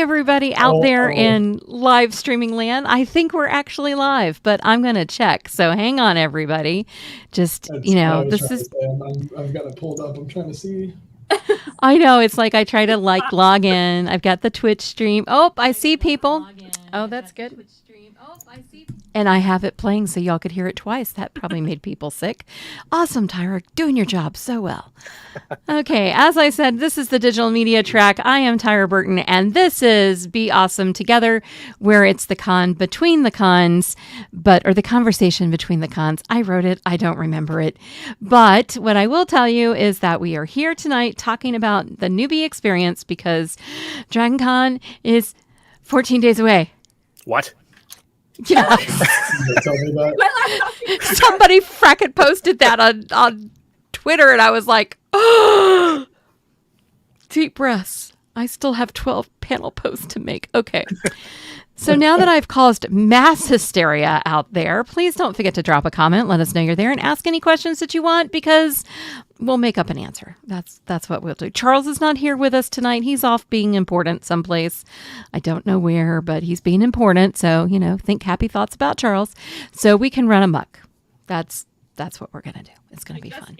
everybody out there in live streaming land. I think we're actually live, but I'm going to check. So hang on, everybody. Just, this is... I've got it pulled up. I'm trying to see. I know. It's like I try to log in. I've got the Twitch stream. Oh, I see people. Oh, that's good. And I have it playing so y'all could hear it twice. That probably made people sick. Awesome, Tyra. Doing your job so well. Okay, as I said, this is the Digital Media Track. I am Tyra Burton, and this is Be Awesome Together, where it's the con between the cons, or the conversation between the cons. I wrote it. I don't remember it. But what I will tell you is that we are here tonight talking about the newbie experience because Dragon Con is 14 days away. What? Yeah. Tell me that. Somebody fracking posted that on Twitter, and I was like, oh, deep breaths. I still have 12 panel posts to make. Okay. So now that I've caused mass hysteria out there, please don't forget to drop a comment. Let us know you're there and ask any questions that you want because we'll make up an answer. That's what we'll do. Charles is not here with us tonight. He's off being important someplace. I don't know where, but he's being important. So, think happy thoughts about Charles so we can run amok. That's what we're going to do. It's going to be fun.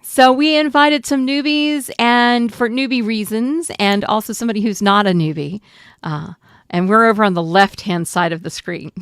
So we invited some newbies and for newbie reasons and also somebody who's not a newbie. And we're over on the left-hand side of the screen.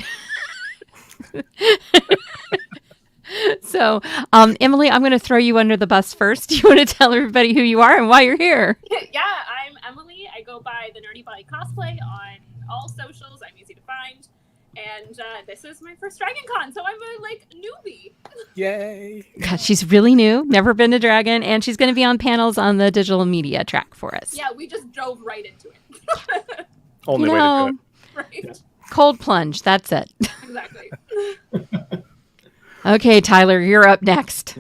So, Emily, I'm going to throw you under the bus first. Do you want to tell everybody who you are and why you're here? Yeah, I'm Emily. I go by the Nerdybody cosplay on all socials. I'm easy to find. And this is my first Dragon Con, so I'm a, newbie. Yay. God, she's really new, never been to Dragon, and she's going to be on panels on the Digital Media Track for us. Yeah, we just drove right into it. Only way to do it. Right. Cold plunge, that's it. Exactly. Okay, Tyler, you're up next.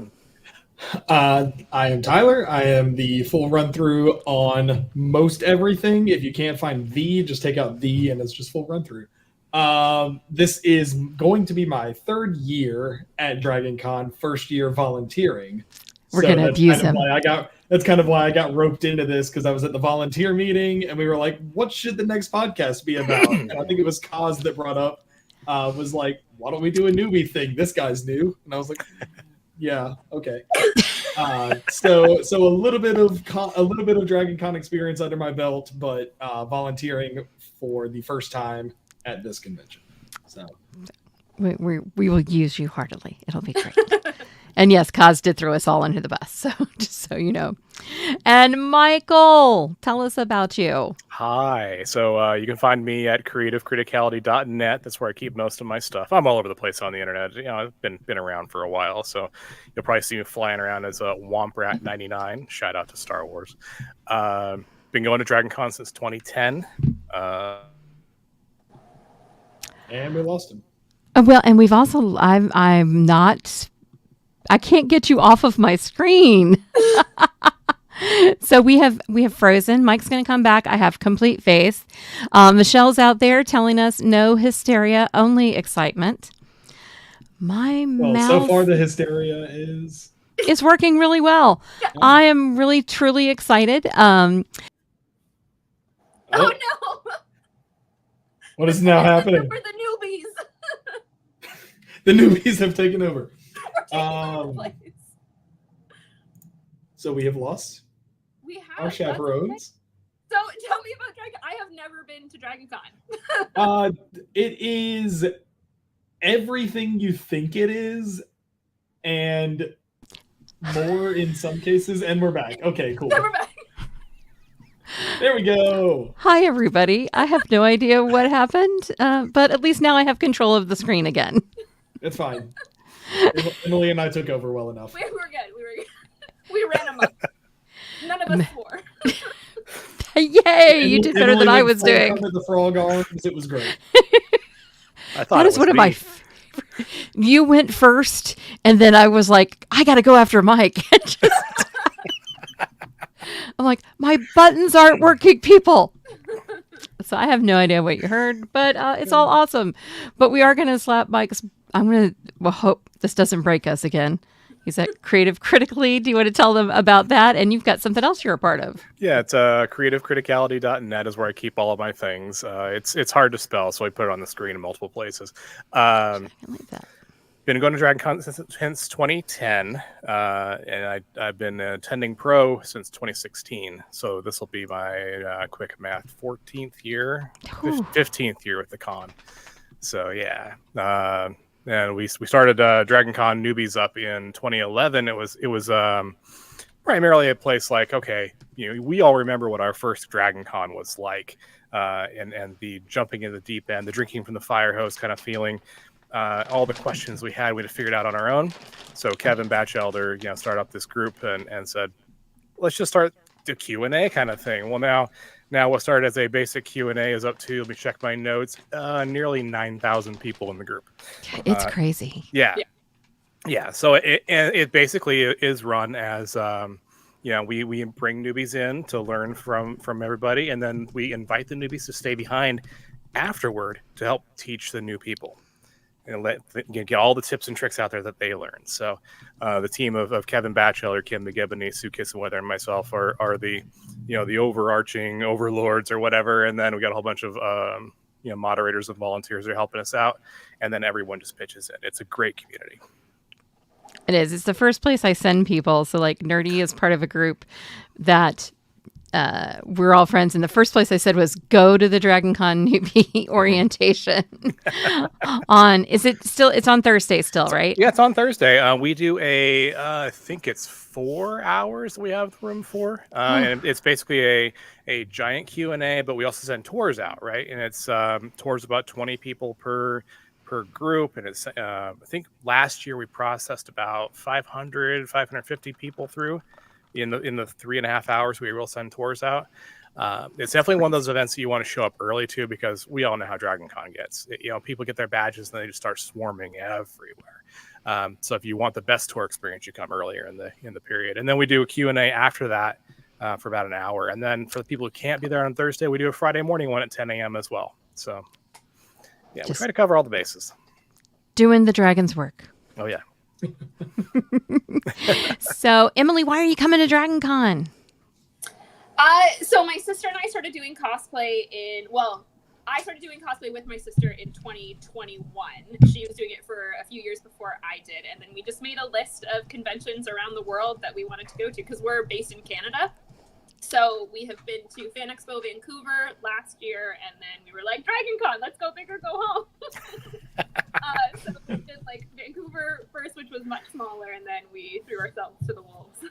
I am Tyler. I am the full run-through on most everything. If you can't find the, just take out the, and it's just full run-through. This is going to be my third year at Dragon Con, first year volunteering. We're going to abuse him. That's kind of why I got roped into this, because I was at the volunteer meeting and we were like, what should the next podcast be about? And I think it was Kaz that brought up, was like, why don't we do a newbie thing? This guy's new. And I was like, yeah, okay. So a little bit of Dragon Con experience under my belt, but volunteering for the first time at this convention. So we will use you heartily. It'll be great. And yes, Kaz did throw us all under the bus, so just so you know. And Michael, tell us about you. Hi. So you can find me at creativecriticality.net. That's where I keep most of my stuff. I'm all over the place on the internet. I've been around for a while, so you'll probably see me flying around as a Womprat99. Shout out to Star Wars. Been going to Dragon Con since 2010. And we lost him. Well, and we've also, I can't get you off of my screen. So we have frozen. Mike's going to come back. I have complete faith. Michelle's out there telling us no hysteria, only excitement. So far the hysteria is working really well. Yeah. I am really, truly excited. Oh no! What is now happening? For the newbies. The newbies have taken over. So we have lost our chaperones. So tell me about Dragon. I have never been to Dragon Con. It is everything you think it is, and more in some cases. And we're back. Okay, cool. Yeah, we're back. There we go. Hi, everybody. I have no idea what happened, but at least now I have control of the screen again. It's fine. Emily and I took over well enough. We were good. We ran amok. None of us swore. Yay! You did better than I was doing. The frog arms. It was great. I thought that is one of my. You went first, and then I was like, I got to go after Mike. I'm like, my buttons aren't working, people. So I have no idea what you heard, but it's all awesome. But we are going to slap Mike's. I'm going to hope this doesn't break us again. He's at Creative Critically. Do you want to tell them about that? And you've got something else you're a part of. Yeah, it's creativecriticality.net is where I keep all of my things. It's hard to spell, so I put it on the screen in multiple places. I like that. Been going to Dragon Con since 2010, and I've been attending pro since 2016. So this will be my quick math 14th year, 15th year with the con. So yeah, and we started Dragon Con Newbies up in 2011. It was primarily a place like, okay, we all remember what our first Dragon Con was like, and the jumping in the deep end, the drinking from the fire hose kind of feeling. All the questions we had to figure it out on our own. So Kevin Batchelder, started up this group and said, let's just start the Q&A kind of thing. Well, now what started as a basic Q&A is up to, let me check my notes, nearly 9,000 people in the group. It's crazy. Yeah. So it basically is run as, we bring newbies in to learn from everybody, and then we invite the newbies to stay behind afterward to help teach the new people. And get all the tips and tricks out there that they learned. So the team of Kevin Batchelder, Kim McGibbon, Sue Kissenweather, and myself are the the overarching overlords or whatever. And then we got a whole bunch of moderators and volunteers who are helping us out. And then everyone just pitches in. It's a great community. It is. It's the first place I send people. So like Nerdy is part of a group that we're all friends. And the first place I said was go to the Dragon Con Newbie orientation it's on Thursday still, right? Yeah, it's on Thursday. We do I think it's 4 hours we have room for. And it's basically a giant Q&A, but we also send tours out, right? And it's tours about 20 people per group. And it's I think last year we processed about 550 people through in the 3.5 hours we will send tours out. It's definitely one of those events that you want to show up early to, because we all know how Dragon Con gets. People get their badges and they just start swarming everywhere. So if you want the best tour experience, you come earlier in the period. And then we do a Q&A after that for about an hour. And then for the people who can't be there on Thursday, we do a Friday morning one at 10 a.m. as well. So yeah, we try to cover all the bases. Doing the dragon's work. Oh yeah. So Emily, why are you coming to Dragon Con? So my sister and I started doing cosplay I started doing cosplay with my sister in 2021. She was doing it for a few years before I did. And then we just made a list of conventions around the world that we wanted to go to, because we're based in Canada. So we have been to Fan Expo Vancouver last year, and then we were like, Dragon Con, let's go big or go home. So we did Vancouver first, which was much smaller, and then we threw ourselves to the wolves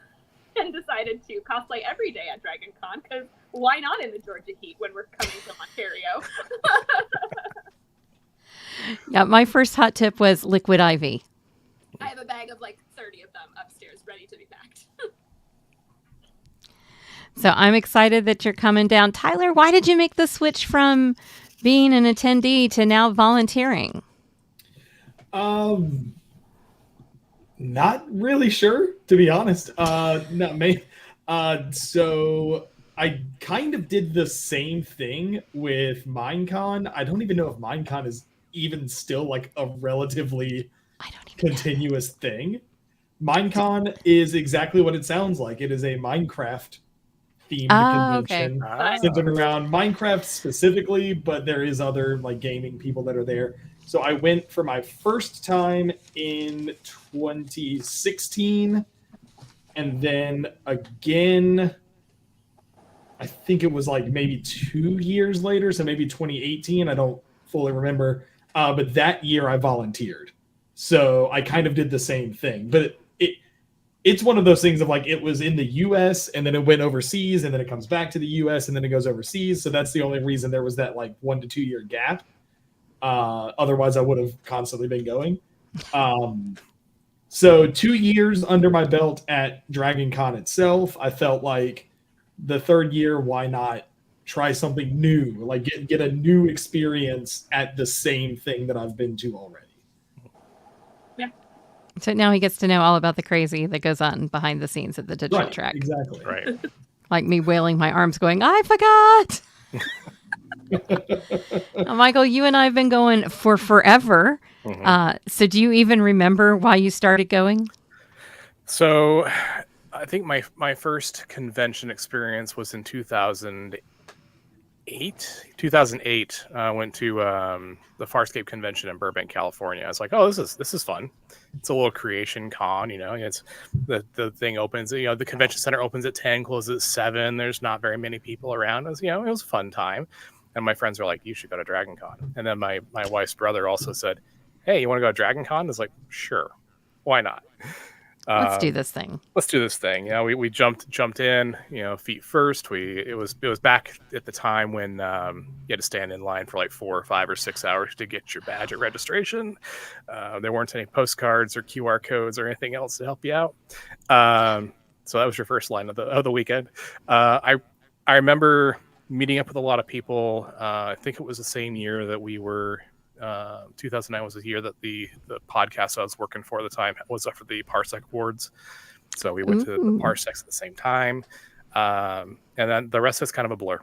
and decided to cosplay every day at Dragon Con, because why not in the Georgia heat when we're coming from Ontario? Yeah, my first hot tip was Liquid Ivy. I have a bag of 30 of them upstairs ready to be packed. So I'm excited that you're coming down. Tyler, why did you make the switch from being an attendee to now volunteering? Not really sure, to be honest. Not me. So I kind of did the same thing with Minecon. I don't even know if Minecon is even still a relatively continuous thing. Minecon is exactly what it sounds like. It is a Minecraft themed convention centered around Minecraft specifically, but there is other gaming people that are there. So I went for my first time in 2016, and then again, I think it was maybe 2 years later, so maybe 2018. I don't fully remember, but that year I volunteered. So I kind of did the same thing, but it's one of those things of it was in the US and then it went overseas and then it comes back to the US and then it goes overseas. So that's the only reason there was that 1 to 2 year gap. Otherwise I would have constantly been going. So 2 years under my belt at Dragon Con itself, I felt like the third year, why not try something new? Get a new experience at the same thing that I've been to already. So now he gets to know all about the crazy that goes on behind the scenes at the digital track. Exactly. Right. Like me wailing my arms going, I forgot. Michael, you and I have been going for forever. Mm-hmm. So do you even remember why you started going? So I think my first convention experience was in 2008. I went to the Farscape convention in Burbank, California. I was like, oh, this is fun. It's a little creation con, it's the thing opens, the convention center opens at 10, closes at 7. There's not very many people around. It was a fun time. And my friends were like, you should go to Dragon Con. And then my wife's brother also said, hey, you want to go to Dragon Con? I was like, sure, why not? Let's do this thing. We jumped in, feet first. It was back at the time when you had to stand in line for like 4 or 5 or 6 hours to get your badge at registration. There weren't any postcards or QR codes or anything else to help you out. So that was your first line of the weekend. I remember meeting up with a lot of people. I think it was the same year that we were. 2009 was the year that the podcast I was working for at the time was up for the Parsec Awards. So we went to the Parsecs at the same time. And then the rest is kind of a blur.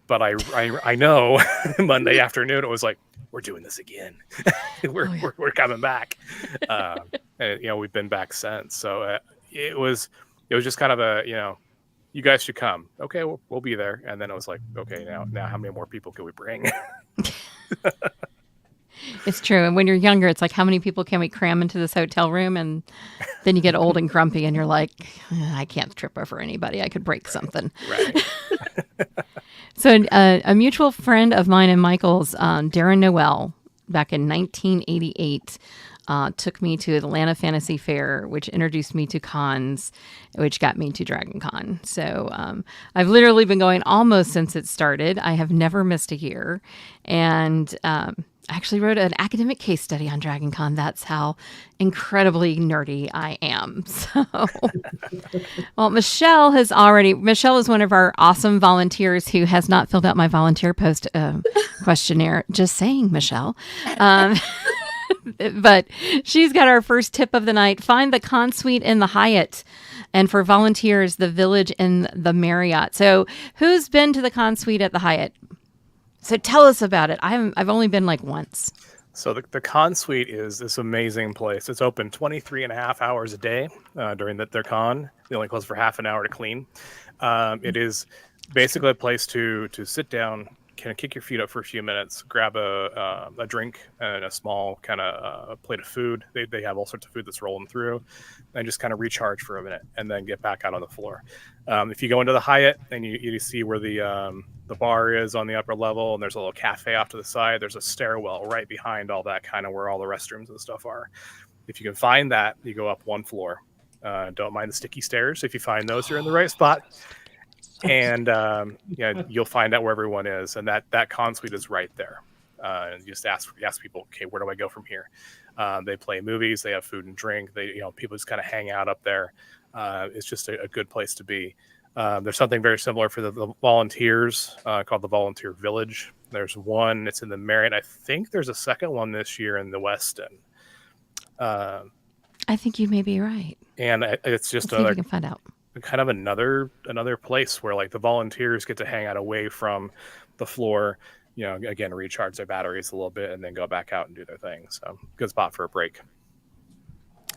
But I know Monday afternoon it was like, we're doing this again. we're coming back. And we've been back since. So it was just kind of a, you guys should come. Okay, we'll be there. And then it was like, okay, now how many more people can we bring? It's true. And when you're younger, it's like, how many people can we cram into this hotel room? And then you get old and grumpy and you're like, I can't trip over anybody. I could break something. Right. So a mutual friend of mine and Michael's, Darren Noel, back in 1988, took me to Atlanta Fantasy Fair, which introduced me to cons, which got me to Dragon Con. So I've literally been going almost since it started. I have never missed a year. And I actually wrote an academic case study on Dragon Con. That's how incredibly nerdy I am. So, well, Michelle is one of our awesome volunteers who has not filled out my volunteer post questionnaire. Just saying, Michelle. But she's got our first tip of the night. Find the con suite in the Hyatt. And for volunteers, the Village in the Marriott. So who's been to the con suite at the Hyatt? So tell us about it. I've only been like once. So the con suite is this amazing place. It's open 23 and a half hours a day during their con. They only close for half an hour to clean. It is basically a place to sit down, kind of kick your feet up for a few minutes, grab a drink and a small kind of plate of food. They have all sorts of food that's rolling through, and just kind of recharge for a minute and then get back out on the floor. If you go into the Hyatt and you see where the bar is on the upper level, and there's a little cafe off to the side, there's a stairwell right behind all that, kind of where all the restrooms and stuff are. If you can find that, you go up one floor. Don't mind the sticky stairs. If you find those, you're in the right spot. And you'll find out where everyone is, and that con suite is right there. You just ask people, okay, where do I go from here? They play movies, they have food and drink. People just kind of hang out up there. It's just a good place to be. There's something very similar for the volunteers called the Volunteer Village. There's one, it's in the Marriott. I think there's a second one this year in the Westin. I think you may be right. And it's just we can find out. Kind of another place where like the volunteers get to hang out away from the floor, again, recharge their batteries a little bit and then go back out and do their thing. So good spot for a break.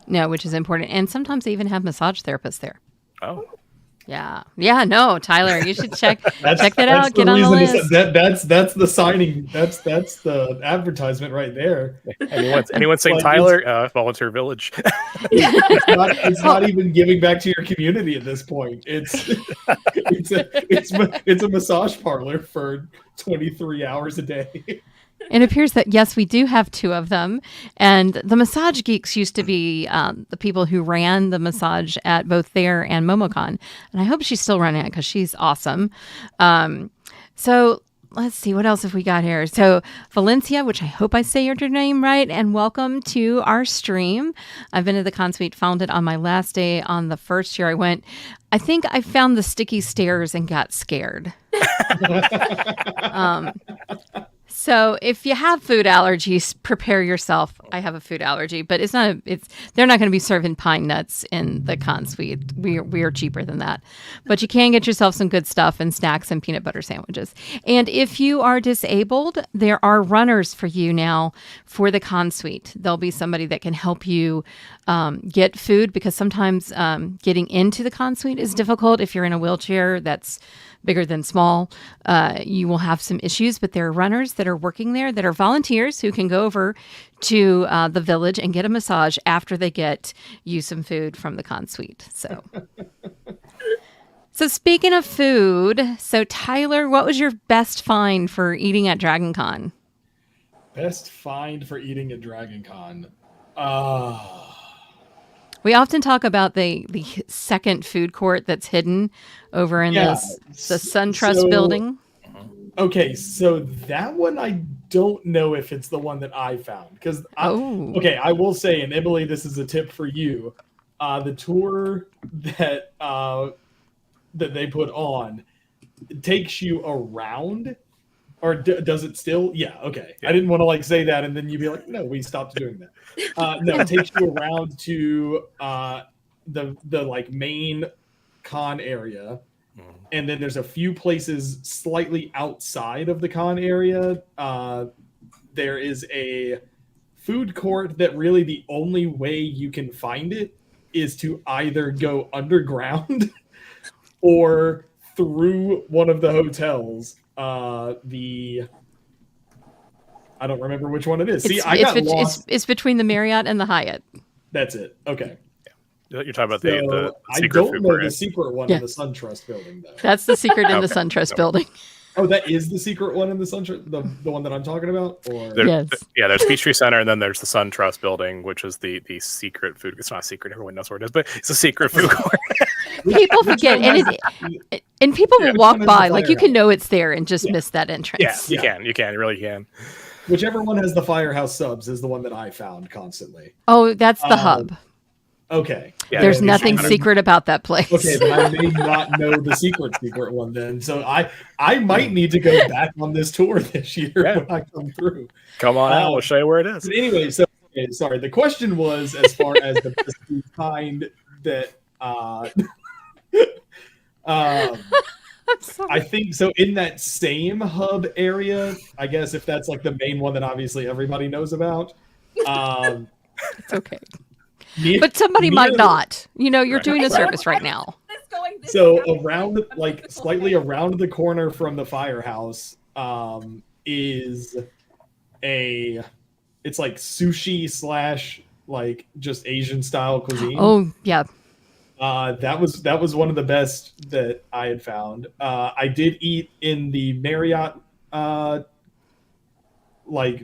No, which is important. And sometimes they even have massage therapists there. Oh. Yeah. No, Tyler, you should check that out. Get on the list. That's the signing. That's the advertisement right there. Anyone saying Tyler? Volunteer Village. It's not even giving back to your community at this point. It's a massage parlor for 23 hours a day. It appears that, yes, we do have 2 of them. And the Massage Geeks used to be the people who ran the massage at both there and MomoCon. And I hope she's still running it because she's awesome. So let's see, what else have we got here? So Valencia, which I hope I say your name right, and welcome to our stream. I've been to the Con Suite, found it on my last day on the first year I went. I think I found the sticky stairs and got scared. So if you have food allergies, prepare yourself. I have a food allergy, but they're not going to be serving pine nuts in the con suite. We are cheaper than that. But you can get yourself some good stuff and snacks and peanut butter sandwiches. And if you are disabled, there are runners for you now for the con suite. There'll be somebody that can help you get food, because sometimes getting into the con suite is difficult. If you're in a wheelchair that's bigger than small, you will have some issues, but there are runners that are working there that are volunteers who can go over to the village and get a massage after they get you some food from the con suite. So speaking of food, so Tyler, what was your best find for eating at Dragon Con? Best find for eating at Dragon Con. We often talk about the second food court that's hidden over in the SunTrust building. Okay, so that one I don't know if it's the one that I found, because I will say, and Emily, this is a tip for you. The tour that that they put on takes you around, or does it still? Yeah, okay. I didn't want to say that, and then you'd be like, no, we stopped doing that. No, it takes you around to the main con area. And then there's a few places slightly outside of the con area. There is a food court that really the only way you can find it is to either go underground or through one of the hotels. I don't remember which one it is. It's between the Marriott and the Hyatt. That's it. Okay. You're talking about the secret I don't food know court, the secret one in the SunTrust building, though. That's the secret in the SunTrust building. Oh, that is the secret one in the SunTrust, the one that I'm talking about? Or yes. There's Peachtree Center, and then there's the SunTrust building, which is the secret food. It's not secret, everyone knows where it is, but it's a secret food court. People forget, and people will walk by, you can know it's there and just miss that entrance. Yeah, you really can. Whichever one has the Firehouse subs is the one that I found constantly. Oh, that's the hub. Okay. Yeah, there's nothing secret about that place. Okay, then I may not know the secret one then. So I might need to go back on this tour this year when I come through. Come on out, we'll show you where it is. But anyway, sorry. The question was as far as the best kind that I think so in that same hub area, I guess if that's the main one that obviously everybody knows about. It's okay. But somebody might not. You're doing a service right now. So around, slightly around the corner from the Firehouse, is it's sushi / just Asian style cuisine. Oh yeah. That was one of the best that I had found. I did eat in the Marriott,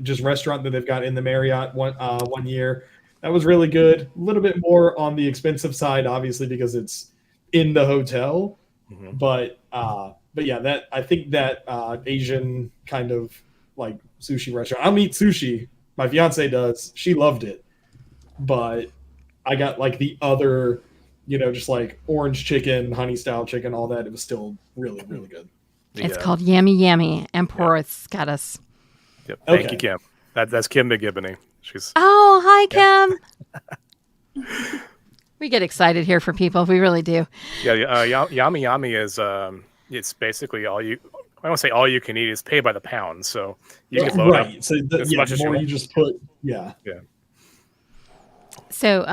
just restaurant that they've got in the Marriott one year. That was really good. A little bit more on the expensive side, obviously, because it's in the hotel. Mm-hmm. But yeah, I think that Asian kind of sushi restaurant. I don't eat sushi. My fiance does. She loved it. But I got the other, just orange chicken, honey style chicken, all that. It was still really, really good. It's called Yammy Yammy. Empress got us. Yep. Thank you, Kim. That's Kim McGibbony. Oh, hi, Kim. We get excited here for people. We really do. Yeah, Yami Yami is it's basically all you. I don't say all you can eat. It's paid by the pound, so you can load up so as much as more you just put. Yeah. So,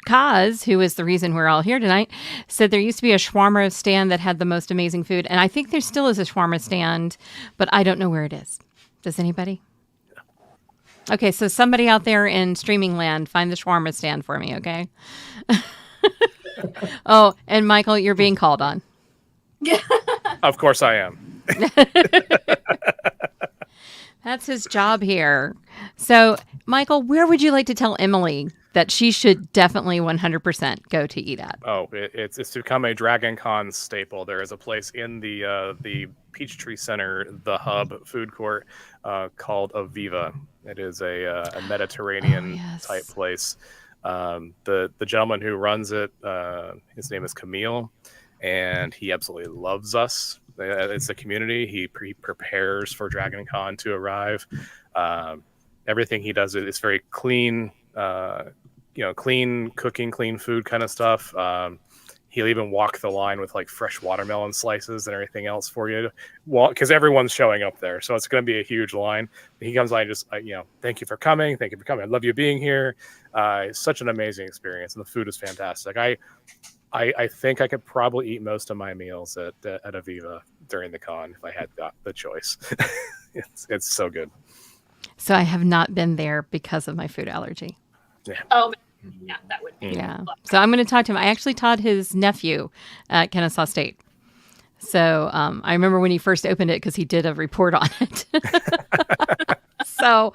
Kaz, who is the reason we're all here tonight, said there used to be a shawarma stand that had the most amazing food, and I think there still is a shawarma stand, but I don't know where it is. Does anybody? Okay, so somebody out there in streaming land, find the shawarma stand for me, okay? Oh, and Michael, you're being called on. Of course I am. That's his job here. So, Michael, where would you like to tell Emily that she should definitely 100% go to eat at? Oh, it's become a Dragon Con staple. There is a place in the Peachtree Center, the hub food court, called Aviva. It is a Mediterranean type place. The gentleman who runs it, his name is Camille, and he absolutely loves us. It's the community. He prepares for Dragon Con to arrive. Everything he does is very clean. Clean cooking, clean food kind of stuff. He'll even walk the line with like fresh watermelon slices and everything else for you. Well, because everyone's showing up there, so it's going to be a huge line. He comes by and just, thank you for coming. Thank you for coming. I love you being here. It's such an amazing experience, and the food is fantastic. I think I could probably eat most of my meals at Aviva during the con if I had the choice. It's so good. So I have not been there because of my food allergy. Yeah. Oh, yeah, that would be. Yeah. So I'm going to talk to him. I actually taught his nephew at Kennesaw State. So I remember when he first opened it because he did a report on it. So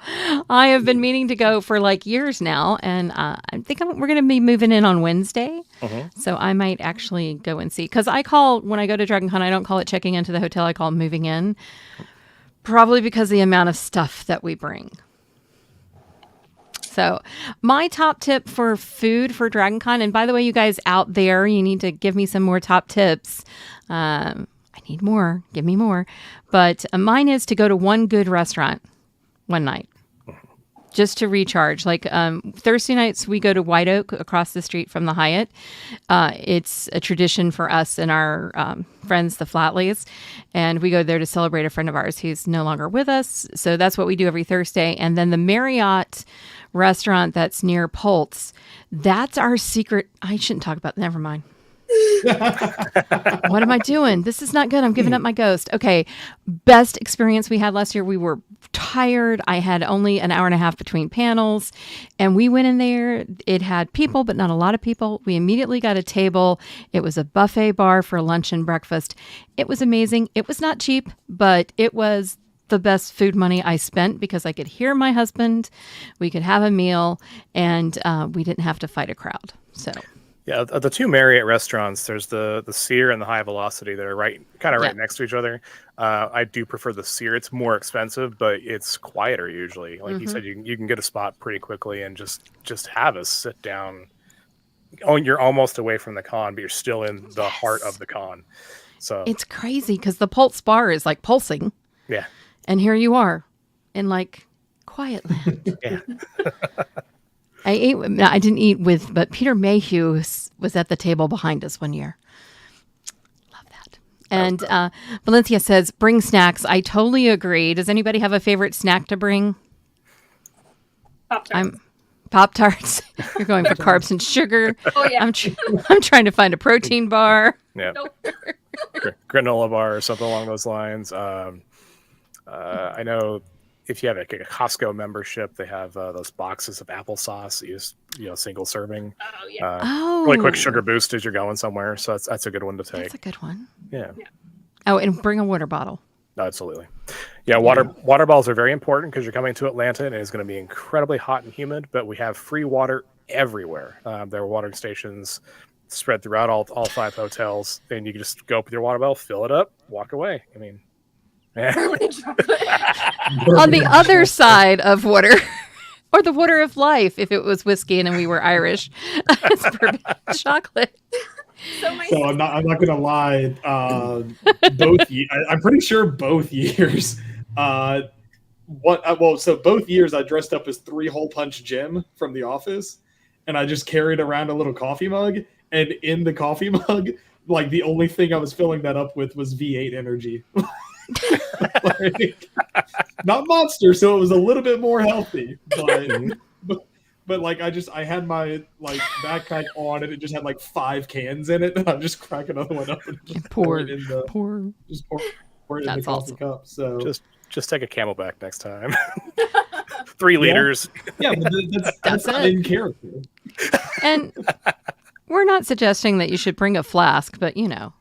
I have been meaning to go for like years now. And I think we're going to be moving in on Wednesday. So I might actually go and see. Because when I go to Dragon Con, I don't call it checking into the hotel. I call it moving in. Probably because of the amount of stuff that we bring. So my top tip for food for Dragon Con, and by the way, you guys out there, you need to give me some more top tips. I need more. Give me more. But mine is to go to one good restaurant one night just to recharge. Like Thursday nights, we go to White Oak across the street from the Hyatt. It's a tradition for us and our friends, the Flatleys. And we go there to celebrate a friend of ours who's no longer with us. So that's what we do every Thursday. And then the Marriott restaurant that's near Pulse, that's our secret. I shouldn't talk about, never mind. What am I doing? This is not good. I'm giving up my ghost. Okay. Best experience we had last year. We were tired. I had only an hour and a half between panels and we went in there. It had people, but not a lot of people. We immediately got a table. It was a buffet bar for lunch and breakfast. It was amazing. It was not cheap, but it was the best food money I spent because I could hear my husband, we could have a meal, and we didn't have to fight a crowd. So yeah, the two Marriott restaurants, there's the Sear and the High Velocity that are right next to each other. I do prefer the Sear. It's more expensive, but it's quieter usually. Like you said, you can get a spot pretty quickly and just have a sit down. Oh, you're almost away from the con, but you're still in the heart of the con. So it's crazy because the Pulse bar is like pulsing. Yeah. And here you are in like quiet land. Yeah. I didn't eat with, but Peter Mayhew was at the table behind us one year. Love that. And Valencia says, bring snacks. I totally agree. Does anybody have a favorite snack to bring? Pop-Tarts. Pop-Tarts. You're going for carbs and sugar. Oh, yeah. I'm trying to find a protein bar. Yeah. Nope. Granola bar or something along those lines. I know if you have a Costco membership, they have those boxes of applesauce. You just, single serving. Oh, yeah. Really quick sugar boost as you're going somewhere. So that's a good one to take. That's a good one. Yeah. Oh, and bring a water bottle. Absolutely. Yeah, water bottles are very important because you're coming to Atlanta and it's going to be incredibly hot and humid, but we have free water everywhere. There are watering stations spread throughout all 5 hotels, and you can just go up with your water bottle, fill it up, walk away. I mean, on the other side of water, or the water of life, if it was whiskey and we were Irish, it's bourbon chocolate. So I'm not gonna lie. I'm pretty sure both years. So both years I dressed up as 3-hole punch Jim from The Office, and I just carried around a little coffee mug, and in the coffee mug, like the only thing I was filling that up with was V8 energy. Not Monster, so it was a little bit more healthy, but like I had my like backpack on and it just had like 5 cans in it, and I'm just cracking another one up and just pour it in the coffee cup. So just take a Camelback next time. 3 liters. Yeah, but that's not in character. And we're not suggesting that you should bring a flask, but it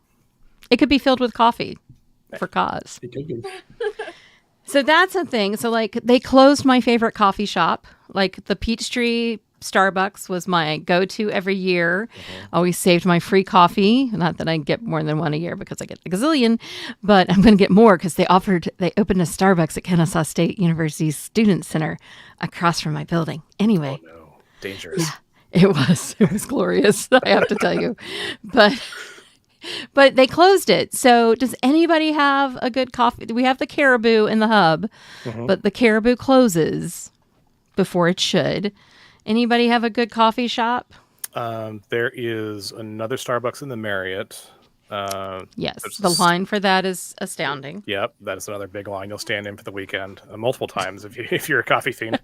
could be filled with coffee. For cause. It could be. So that's a thing. So like they closed my favorite coffee shop. Like the Peachtree Starbucks was my go-to every year. Always saved my free coffee. Not that I get more than one a year because I get a gazillion, but I'm going to get more because they opened a Starbucks at Kennesaw State University's Student Center across from my building. Anyway. Oh, no. Dangerous. Yeah, it was glorious. I have to tell you, but But they closed it. So does anybody have a good coffee? We have the Caribou in the hub, but the Caribou closes before it should. Anybody have a good coffee shop? There is another Starbucks in the Marriott. Yes, the line for that is astounding. Yep, that is another big line. You'll stand in for the weekend multiple times if you're a coffee fiend.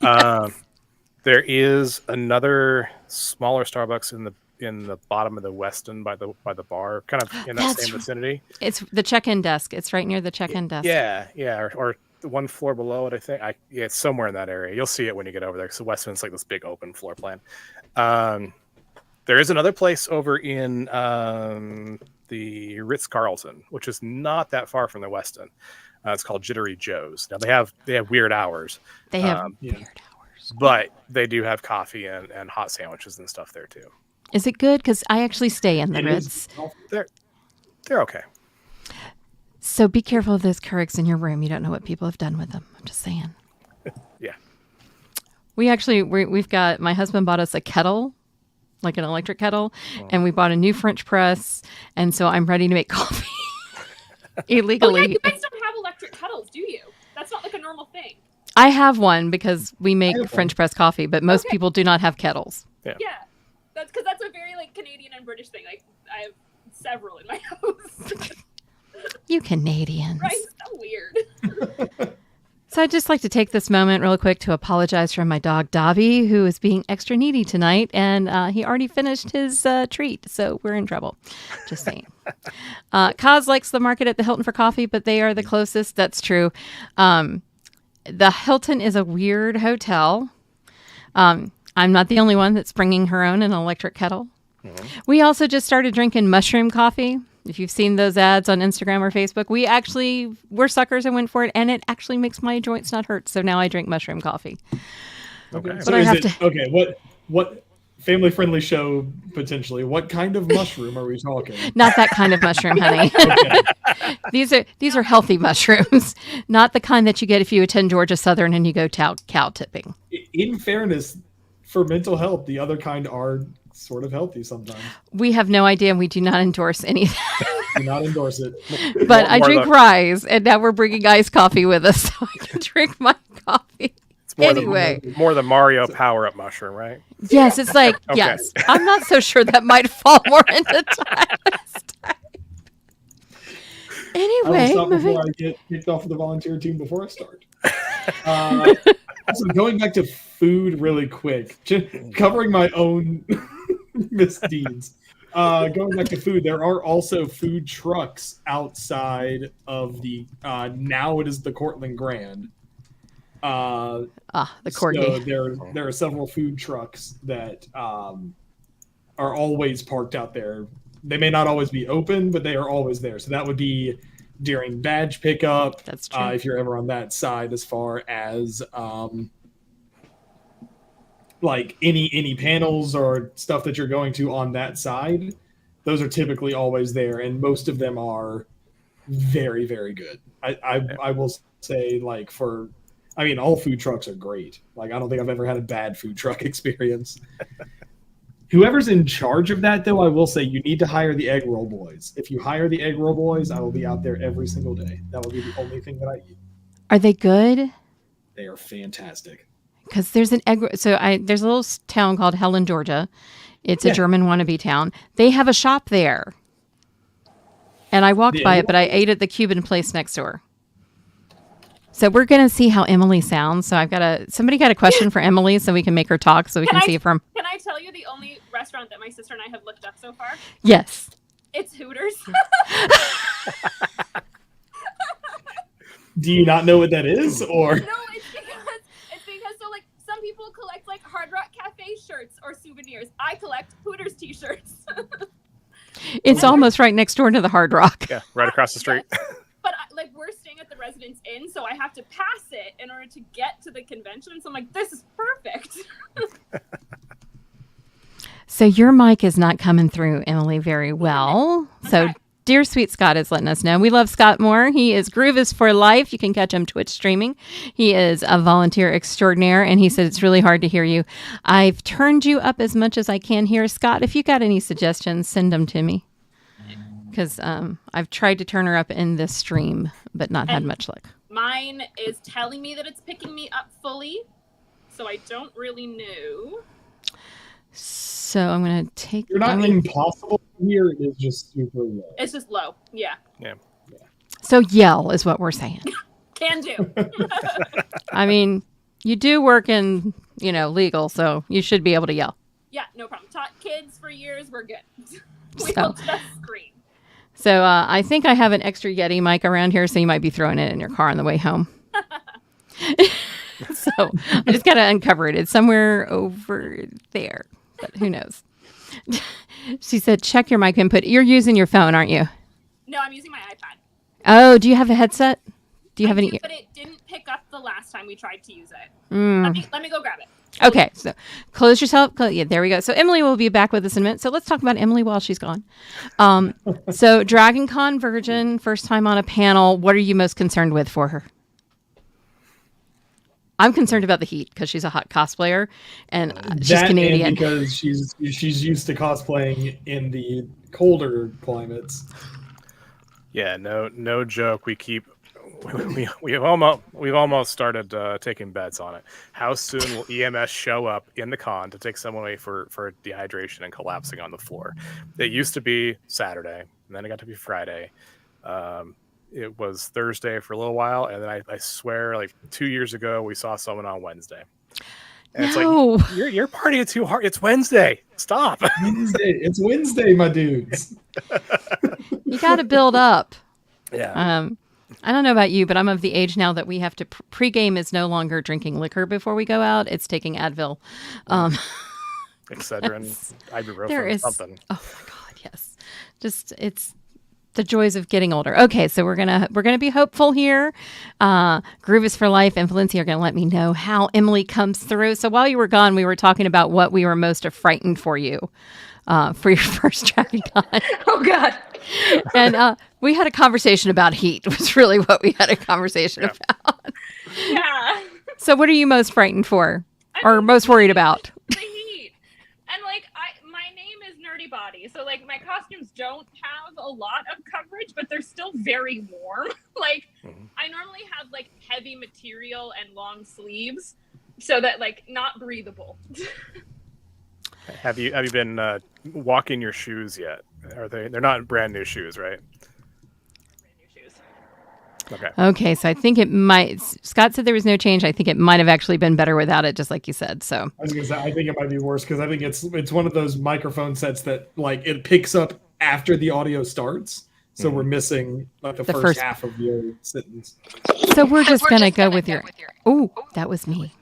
There is another smaller Starbucks in the bottom of the Westin by the bar, kind of in that same vicinity. It's the check-in desk. It's right near the check-in desk. Yeah, or one floor below it, I think. It's somewhere in that area. You'll see it when you get over there. So Westin's like this big open floor plan. There is another place over in the Ritz-Carlton, which is not that far from the Westin. It's called Jittery Joe's. Now they have weird hours. They have weird hours, but they do have coffee and hot sandwiches and stuff there too. Is it good? Because I actually stay in the Ritz. They're okay. So be careful of those Keurigs in your room. You don't know what people have done with them. I'm just saying. Yeah. We've got, my husband bought us a kettle, like an electric kettle, and we bought a new French press, and so I'm ready to make coffee illegally. Oh, yeah, you guys don't have electric kettles, do you? That's not like a normal thing. I have one because we make French press coffee, but most people do not have kettles. Yeah. That's because that's a very like Canadian and British thing. Like I have several in my house. You Canadians. Right? So weird. So I'd just like to take this moment real quick to apologize for my dog, Dobby, who is being extra needy tonight. And he already finished his treat, so we're in trouble. Just saying. Kaz likes the market at the Hilton for coffee, but they are the closest. That's true. The Hilton is a weird hotel. I'm not the only one that's bringing her own an electric kettle. We also just started drinking mushroom coffee. If you've seen those ads on Instagram or Facebook, we're suckers and went for it, and it actually makes my joints not hurt. So now I drink mushroom coffee. Okay. But So I is have it, to. okay, what family friendly show potentially? What kind of mushroom are we talking? Not that kind of mushroom, honey. Okay. These are healthy mushrooms, not the kind that you get if you attend Georgia Southern and you go cow tipping. In fairness, for mental health, the other kind are sort of healthy sometimes. We have no idea, and we do not endorse any of that. Do not endorse it. But I drink Rise, and now we're bringing iced coffee with us, so I can drink my coffee. It's more the Mario power-up mushroom, right? Yes, it's like, Okay. yes. I'm not so sure that might fall more into Tyra's type. I will Anyway, stop before I get kicked off of the volunteer team before I start. So going back to food really quick, just covering my own misdeeds. Going back to food, there are also food trucks outside of the, now it is the Cortland Grand. the corgi. So there are several food trucks that are always parked out there. They may not always be open, but they are always there. So that would be during badge pickup. That's true. If you're ever on that side, as far as like any panels or stuff that you're going to on that side, those are typically always there, and most of them are very, very good. I will say, like, all food trucks are great. Like, I don't think I've ever had a bad food truck experience. Whoever's in charge of that, though, I will say you need to hire the egg roll boys. If you hire the egg roll boys, I will be out there every single day. That will be the only thing that I eat. Are they good? They are fantastic. Because there's there's a little town called Helen, Georgia. It's a German wannabe town. They have a shop there. And I walked by it, but I ate at the Cuban place next door. So we're going to see how Emily sounds. So somebody got a question for Emily so we can make her talk so we can see if her. Can I tell you the only restaurant that my sister and I have looked up so far? Yes. It's Hooters. Do you not know what that is, or? No, it's because so like some people collect like Hard Rock Cafe shirts or souvenirs. I collect Hooters t-shirts. It's almost right next door to the Hard Rock. Yeah, right across the street. But we're staying at the Residence Inn, so I have to pass it in order to get to the convention. So I'm like, this is perfect. So your mic is not coming through, Emily, very well. Okay. So dear sweet Scott is letting us know. We love Scott Moore. He is Groove is for life. You can catch him Twitch streaming. He is a volunteer extraordinaire, and he said it's really hard to hear you. I've turned you up as much as I can hear. Scott, if you got any suggestions, send them to me. because I've tried to turn her up in this stream, but not had much luck. Mine is telling me that it's picking me up fully, so I don't really know. So I'm going to take... You're not impossible here. It is just super low. It's just low. Yeah. So yell is what we're saying. Can do. I mean, you do work in, legal, so you should be able to yell. Yeah, no problem. Taught kids for years. We're good. We So- will just scream. So I think I have an extra Yeti mic around here, so you might be throwing it in your car on the way home. So I just got to uncover it. It's somewhere over there, but who knows? She said, check your mic input. You're using your phone, aren't you? No, I'm using my iPad. Oh, do you have a headset? Do you have any? But it didn't pick up the last time we tried to use it. Mm. Let me go grab it. Okay, so close yourself. Yeah, there we go. So Emily will be back with us in a minute. So let's talk about Emily while she's gone. So Dragon Con Virgin, first time on a panel. What are you most concerned with for her? I'm concerned about the heat because she's a hot cosplayer and she's That Canadian. and because she's used to cosplaying in the colder climates. Yeah, no joke. We've almost started taking bets on it. How soon will EMS show up in the con to take someone away for dehydration and collapsing on the floor? It used to be Saturday, and then it got to be Friday. It was Thursday for a little while, and then I swear, like 2 years ago, we saw someone on Wednesday. And it's like, you're partying too hard. It's Wednesday. Stop. It's Wednesday, my dudes. You got to build up. Yeah. I don't know about you, but I'm of the age now that we have to pregame is no longer drinking liquor before we go out. It's taking Advil. Excedrin, ibuprofen, there is something. Oh my God, yes. Just it's the joys of getting older. Okay, so we're gonna be hopeful here. Groove is for life and Valencia are gonna let me know how Emily comes through. So while you were gone, we were talking about what we were most frightened for you for your first Dragon Con. Oh God. And we had a conversation about heat. Was really what we had a conversation about. Yeah. So what are you most frightened for, or most worried about? The heat. And my name is Nerdybody, so my costumes don't have a lot of coverage, but they're still very warm. I normally have heavy material and long sleeves, so that not breathable. Have you been walking your shoes yet? They're not brand new shoes, right? Okay, So I think it might. Scott said there was no change. I think it might have actually been better without it, just like you said. So I was gonna say, I think it might be worse because I think it's one of those microphone sets that it picks up after the audio starts, so we're missing the first half of your sentence. So we're just gonna go with your. Oh, that was me.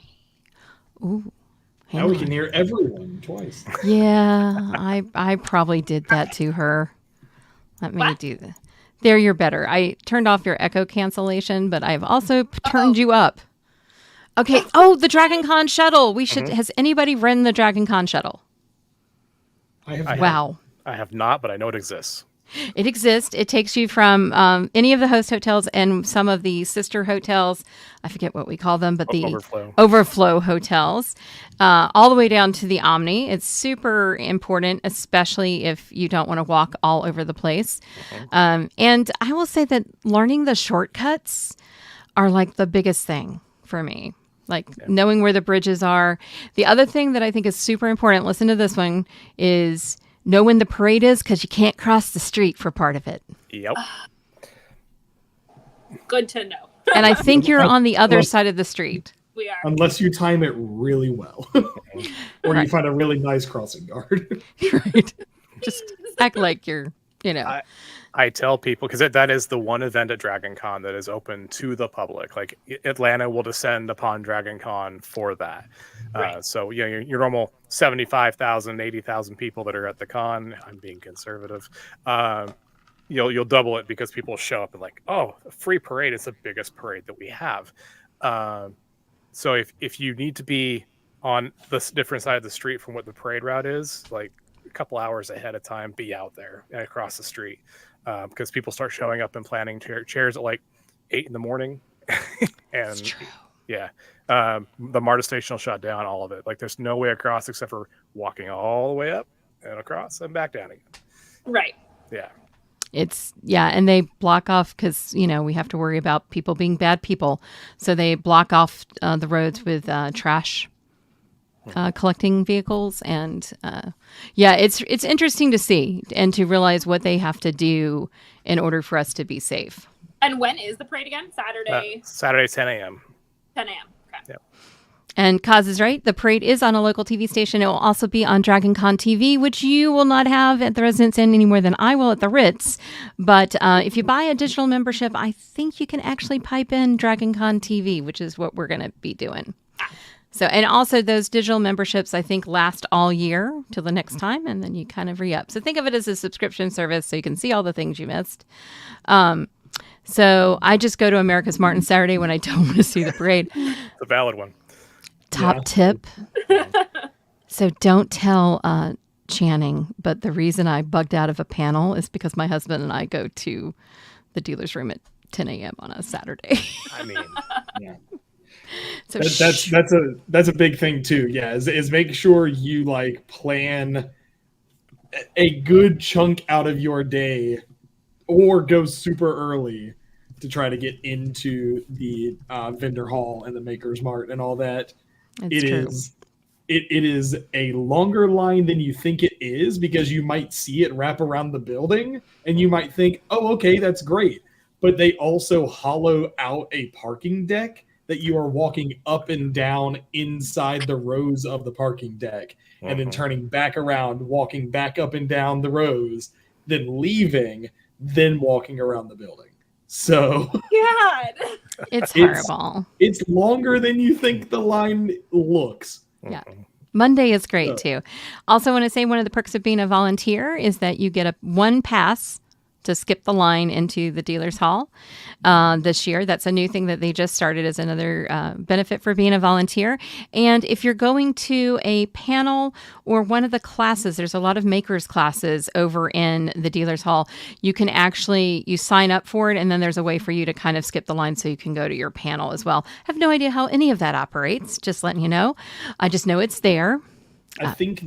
Ooh. Now we can hear everyone twice. Yeah, I probably did that to her. Let me do that. There, you're better. I turned off your echo cancellation, but I've also turned you up. Okay. Oh, the Dragon Con shuttle. We should. Has anybody ridden the Dragon Con shuttle? I have. Wow. I have not, but I know it exists. It exists. It takes you from any of the host hotels and some of the sister hotels. I forget what we call them, but the overflow hotels, all the way down to the Omni. It's super important, especially if you don't want to walk all over the place. And I will say that learning the shortcuts are the biggest thing for me. Knowing where the bridges are. The other thing that I think is super important, listen to this one, is know when the parade is because you can't cross the street for part of it. Yep. Good to know. And I think you're on the other side of the street. We are. Unless you time it really well. Or you find a really nice crossing guard. Right. Just act like you're, I tell people, because that is the one event at Dragon Con that is open to the public. Atlanta will descend upon Dragon Con for that. Right. So your normal 75,000, 80,000 people that are at the con, I'm being conservative, you'll double it because people show up and a free parade is the biggest parade that we have. So if you need to be on the different side of the street from what the parade route is, a couple hours ahead of time, be out there and across the street. Because people start showing up and planning chairs at 8 a.m. And That's true. Yeah, the MARTA station will shut down all of it. There's no way across except for walking all the way up and across and back down again. Right. Yeah. And they block off because, we have to worry about people being bad people. So they block off the roads with trash collecting vehicles. And it's interesting to see and to realize what they have to do in order for us to be safe. And when is the parade again? Saturday? Saturday, 10 a.m. 10 a.m. Okay. Yep. And Kaz is right. The parade is on a local TV station. It will also be on Dragon Con TV, which you will not have at the Residence Inn any more than I will at the Ritz. But if you buy a digital membership, I think you can actually pipe in Dragon Con TV, which is what we're going to be doing. So, and also those digital memberships, I think, last all year till the next time, and then you kind of re-up. So think of it as a subscription service so you can see all the things you missed. So I just go to America's Mart on Saturday when I don't want to see the parade. It's a valid one. Top tip. So don't tell Channing, but the reason I bugged out of a panel is because my husband and I go to the dealer's room at 10 a.m. on a Saturday. I mean, Yeah. So That's a big thing too. Yeah, is make sure you plan a good chunk out of your day, or go super early to try to get into the vendor hall and the Maker's Mart and all that. It's true. It is a longer line than you think it is, because you might see it wrap around the building and you might think, oh, okay, that's great. But they also hollow out a parking deck that you are walking up and down inside the rows of the parking deck, and then turning back around, walking back up and down the rows, then leaving, then walking around the building. So God. It's horrible. It's longer than you think the line looks. Yeah. Monday is great too. Also want to say one of the perks of being a volunteer is that you get one pass to skip the line into the dealer's hall this year. That's a new thing that they just started as another benefit for being a volunteer. And if you're going to a panel or one of the classes, there's a lot of makers classes over in the dealer's hall. You can you sign up for it, and then there's a way for you to kind of skip the line so you can go to your panel as well. I have no idea how any of that operates, just letting you know. I just know it's there. I think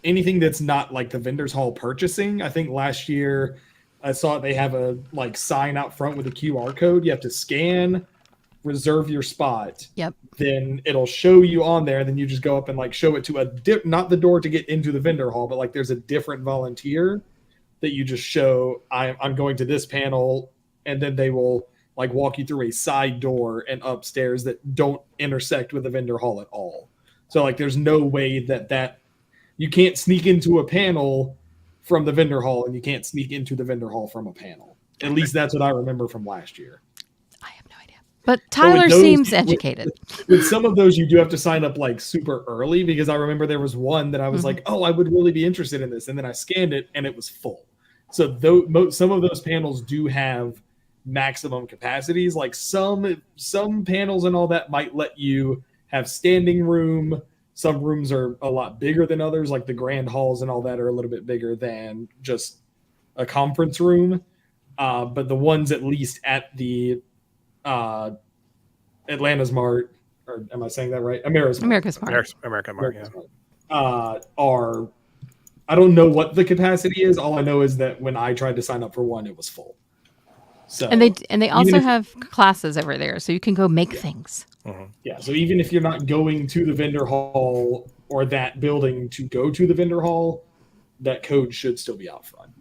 anything that's not like the vendor's hall purchasing, I think last year I saw they have a sign out front with a QR code. You have to scan, reserve your spot. Yep. Then it'll show you on there. Then you just go up and show it to not the door to get into the vendor hall, but there's a different volunteer that you just show, I'm going to this panel, and then they will walk you through a side door and upstairs that don't intersect with the vendor hall at all. So there's no way that you can't sneak into a panel from the vendor hall, and you can't sneak into the vendor hall from a panel. At least that's what I remember from last year. I have no idea. But Tyler seems educated. With some of those, you do have to sign up super early, because I remember there was one that I was oh, I would really be interested in this. And then I scanned it and it was full. So some of those panels do have maximum capacities. Some panels and all that might let you have standing room. Some rooms are a lot bigger than others, the grand halls and all that are a little bit bigger than just a conference room. But the ones at least at the Atlanta's Mart, or am I saying that right? America's Mart. Are, I don't know what the capacity is. All I know is that when I tried to sign up for one, it was full. So, and they also have classes over there, so you can go make things. Yeah, so even if you're not going to the vendor hall or that building to go to the vendor hall, that code should still be out front.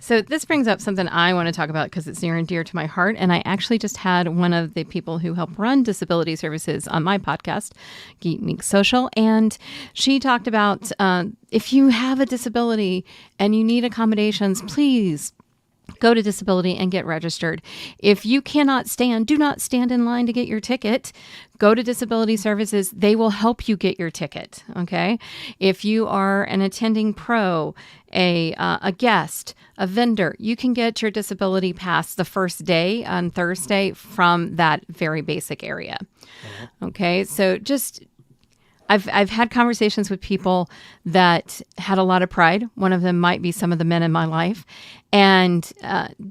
So this brings up something I want to talk about because it's near and dear to my heart. And I actually just had one of the people who help run disability services on my podcast, Geek Meek Social. And she talked about if you have a disability and you need accommodations, please go to disability and get registered. If you cannot stand, do not stand in line to get your ticket. Go to disability services. They will help you get your ticket. Okay. If you are an attending pro, a guest, a vendor, you can get your disability pass the first day on Thursday from that very basic area. Okay. So I've had conversations with people that had a lot of pride. One of them might be some of the men in my life. And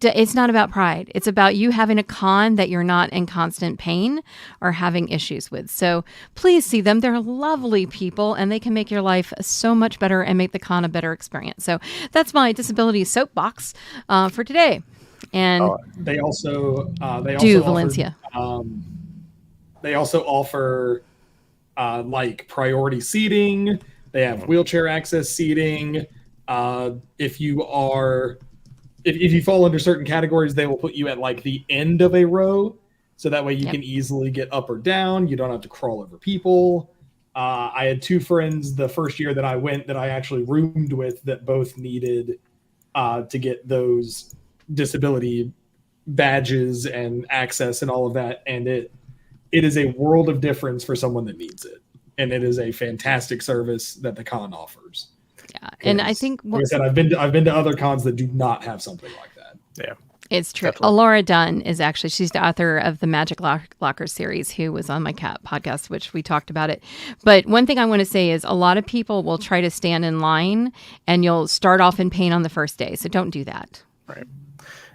it's not about pride. It's about you having a con that you're not in constant pain or having issues with. So please see them. They're lovely people, and they can make your life so much better and make the con a better experience. So that's my disability soapbox for today. And they also Valencia. They also offer like priority seating. They have wheelchair access seating. If you fall under certain categories, they will put you at like the end of a row, so that way you can easily get up or down. You don't have to crawl over people. I had 2 friends the first year that I went that I actually roomed with that both needed to get those disability badges and access and all of that, and it is a world of difference for someone that needs it, and it is a fantastic service that the con offers. Yeah, and I think, like I said, I've been to other cons that do not have something like that. Yeah, it's true. Alora Dunn is actually, she's the author of the Magic Locker series, who was on my cat podcast, which we talked about it. But one thing I want to say is a lot of people will try to stand in line, and you'll start off in pain on the first day. So don't do that. Right.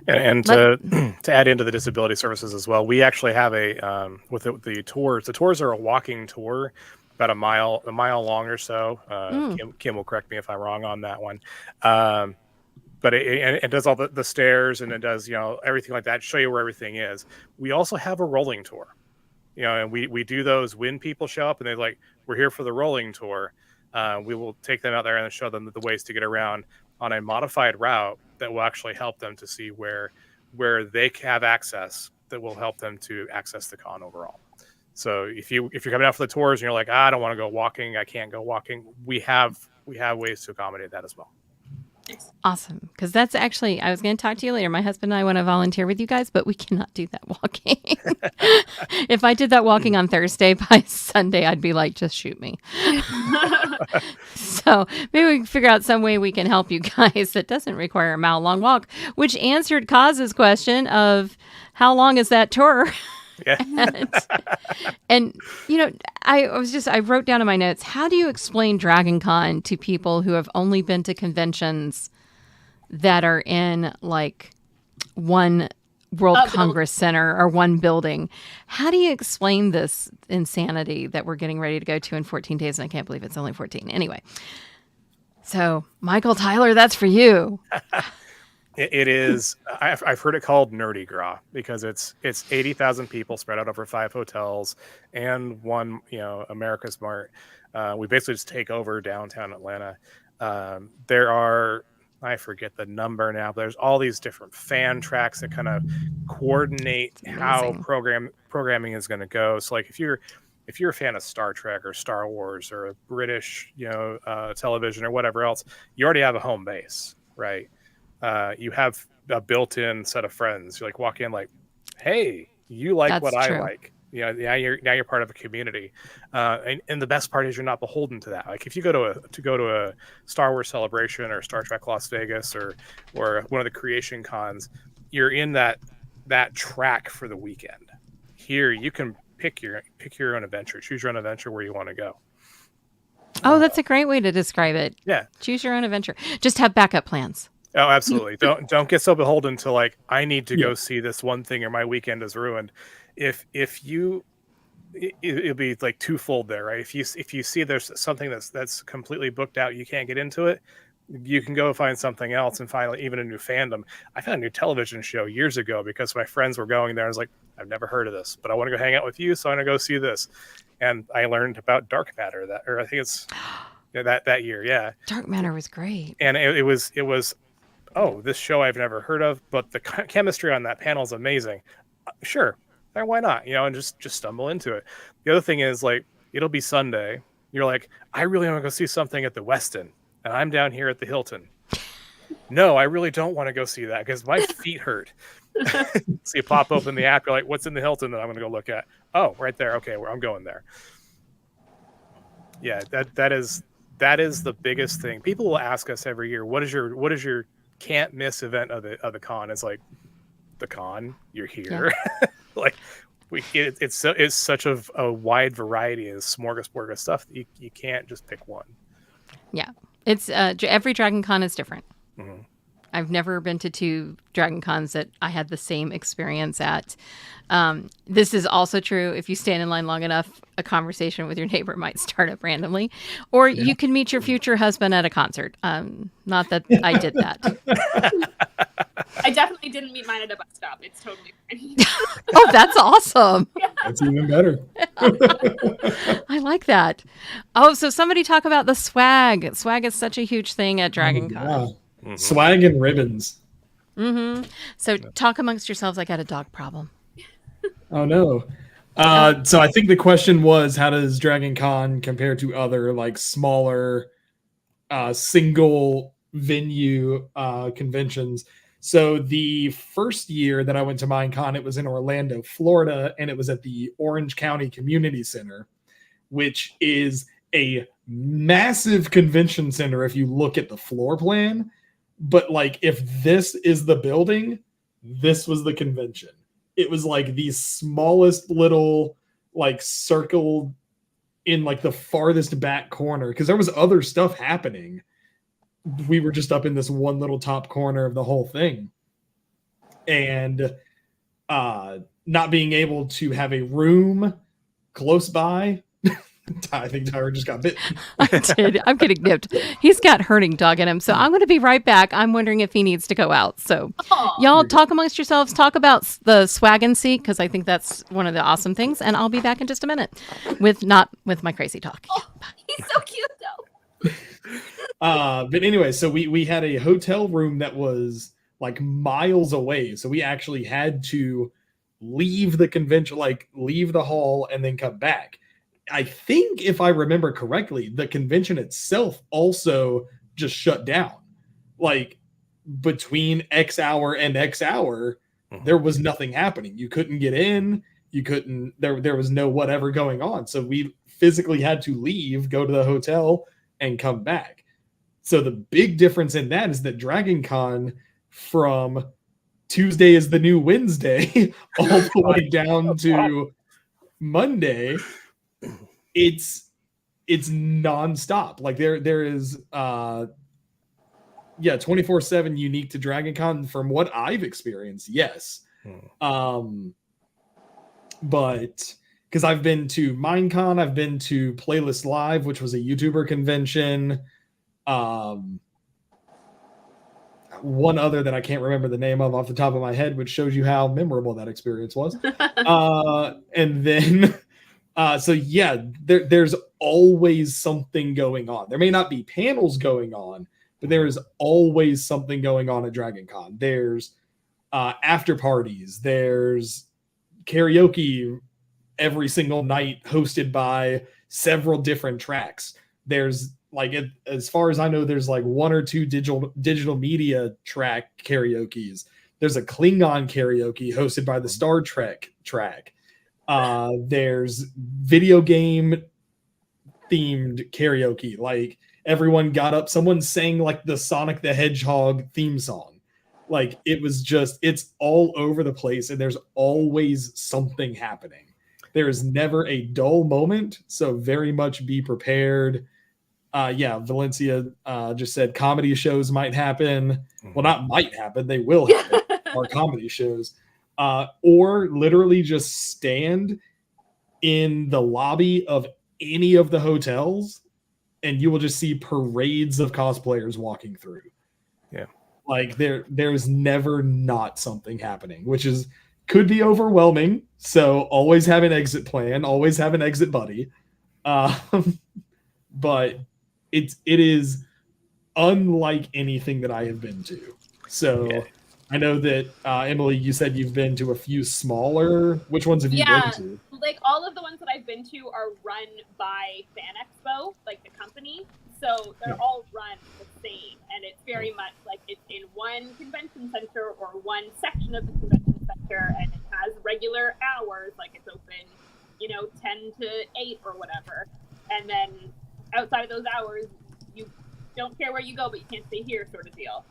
And to add into the disability services as well, we actually have a with the tours. The tours are a walking tour, about a mile long or so. Kim will correct me if I'm wrong on that one. But it does all the stairs, and it does everything like that. Show you where everything is. We also have a rolling tour, and we do those when people show up and they're like, we're here for the rolling tour. We will take them out there and show them the ways to get around on a modified route that will actually help them to see where they have access that will help them to access the con overall. So if you're coming out for the tours and you're like, I don't want to go walking, I can't go walking, we have ways to accommodate that as well. Awesome. Because that's actually, I was going to talk to you later. My husband and I want to volunteer with you guys, but we cannot do that walking. If I did that walking on Thursday, by Sunday, I'd be like, just shoot me. So maybe we can figure out some way we can help you guys that doesn't require a mile-long walk, which answered Kaz's question of how long is that tour? Yeah. and I wrote down in my notes, how do you explain Dragon Con to people who have only been to conventions that are in like one World Congress Center or one building? How do you explain this insanity that we're getting ready to go to in 14 days? And I can't believe it's only 14. Anyway. So Michael Tyler, that's for you. It is. I've heard it called Nerdy Gras because it's 80,000 people spread out over 5 hotels and one America's Mart. We basically just take over downtown Atlanta. There are, I forget the number now, but there's all these different fan tracks that kind of coordinate how programming is going to go. So like if you're a fan of Star Trek or Star Wars or a British television or whatever else, you already have a home base, right? You have a built-in set of friends. You like walk in like, hey, you like what I like. Now you're part of a community. And the best part is you're not beholden to that. Like if you go to a Star Wars Celebration or Star Trek Las Vegas or one of the creation cons, you're in that track for the weekend. Here you can pick your own adventure, choose your own adventure where you want to go. Oh, that's a great way to describe it. Yeah. Choose your own adventure. Just have backup plans. Oh, absolutely. Don't get so beholden to like, I need to go see this one thing or my weekend is ruined. It'll be like twofold there, right? If you see there's something that's completely booked out, you can't get into it, you can go find something else and find even a new fandom. I found a new television show years ago because my friends were going there. I was like, I've never heard of this, but I want to go hang out with you, so I'm gonna go see this. And I learned about Dark Matter I think it's that year. Yeah, Dark Matter was great, and it was. Oh, this show I've never heard of, but the chemistry on that panel is amazing. Sure, why not? And just stumble into it. The other thing is like it'll be Sunday. You're like, I really want to go see something at the Westin, and I'm down here at the Hilton. No, I really don't want to go see that because my feet hurt. So you pop open the app. You're like, what's in the Hilton that I'm going to go look at? Oh, right there. Okay, I'm going there. Yeah, that is the biggest thing. People will ask us every year, what is your can't miss event of the con? It's like, the con, you're here. Yeah. Like It's such a wide variety of smorgasbord of stuff that you can't just pick one. Yeah. It's every Dragon Con is different. Mm-hmm. I've never been to 2 Dragon Cons that I had the same experience at. This is also true. If you stand in line long enough, a conversation with your neighbor might start up randomly. Or you can meet your future husband at a concert. Not that I did that. I definitely didn't meet mine at a bus stop. It's totally fine. Oh, that's awesome. That's even better. I like that. Oh, so somebody talk about the swag. Swag is such a huge thing at Dragon Con. Yeah. Mm-hmm. Swag and ribbons. Mm-hmm. So talk amongst yourselves. I got a dog problem. Oh no. So I think the question was, how does Dragon Con compare to other like smaller single venue conventions? So the first year that I went to Minecon, it was in Orlando, Florida, and it was at the Orange County Community Center, which is a massive convention center if you look at the floor plan. But like, if this is the building, this was the convention. It was like the smallest little like circle in like the farthest back corner, because there was other stuff happening. We were just up in this one little top corner of the whole thing. And not being able to have a room close by. I think Tyra just got bit. I did. I'm getting nipped. He's got herding dog in him. So I'm going to be right back. I'm wondering if he needs to go out. So y'all talk amongst yourselves. Talk about the swag and seat, because I think that's one of the awesome things. And I'll be back in just a minute not with my crazy talk. Oh, he's so cute though. But anyway, so we had a hotel room that was like miles away. So we actually had to leave the convention, like leave the hall and then come back. I think if I remember correctly, the convention itself also just shut down. Like between X hour and X hour, there was nothing happening. You couldn't get in. You couldn't, there was no whatever going on. So we physically had to leave, go to the hotel and come back. So the big difference in that is that Dragon Con, from Tuesday is the new Wednesday all the way down to Monday, it's nonstop. Like there is 24/7 unique to Dragon Con from what I've experienced. Yes. But because I've been to Minecon, I've been to Playlist Live, which was a YouTuber convention. One other that I can't remember the name of off the top of my head, which shows you how memorable that experience was. And then so yeah, there's always something going on. There may not be panels going on, but there is always something going on at Dragon Con. There's after parties. There's karaoke every single night, hosted by several different tracks. There's like, as far as I know, there's like 1 or 2 digital media track karaoke's. There's a Klingon karaoke hosted by the Star Trek track. There's video game themed karaoke. Like everyone got up, someone sang like the Sonic the Hedgehog theme song. Like it was just, it's all over the place, and there's always something happening. There is never a dull moment, so very much be prepared. Valencia just said comedy shows might happen. Well, not might happen, they will happen. Our comedy shows. Or literally just stand in the lobby of any of the hotels and you will just see parades of cosplayers walking through. Yeah. Like there's never not something happening, which could be overwhelming. So always have an exit plan, always have an exit buddy. But it is unlike anything that I have been to. So yeah. I know that Emily, you said you've been to a few smaller. Which ones have you been to? Like all of the ones that I've been to are run by Fan Expo, like the company. So they're all run the same, and it's very much like it's in one convention center or one section of the convention center, and it has regular hours, like it's open, 10 to 8 or whatever. And then outside of those hours, you don't care where you go, but you can't stay here, sort of deal.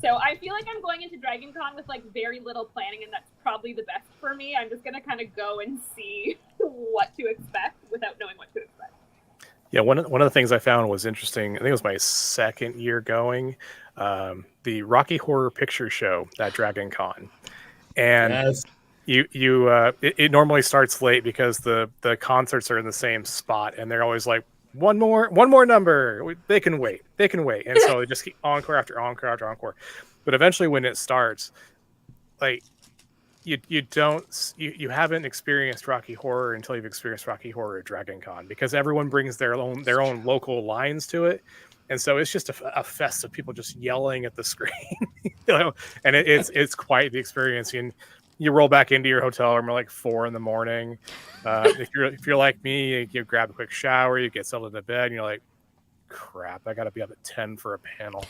So I feel like I'm going into Dragon Con with like very little planning, and that's probably the best for me. I'm just gonna kind of go and see what to expect without knowing what to expect. Yeah, one of the things I found was interesting. I think it was my second year going, the Rocky Horror Picture Show at Dragon Con, and Yes. it normally starts late because the concerts are in the same spot, and they're always like one more number. They can wait, and so they just keep encore after encore after encore. But eventually, when it starts, like you haven't experienced Rocky Horror until you've experienced Rocky Horror at Dragon Con, because everyone brings their own local lines to it, and so it's just a fest of people just yelling at the screen, and it's quite the experience. And you roll back into your hotel room at like 4 a.m. If you're like me, you grab a quick shower, you get settled into bed, and you're like, crap, I got to be up at 10 for a panel.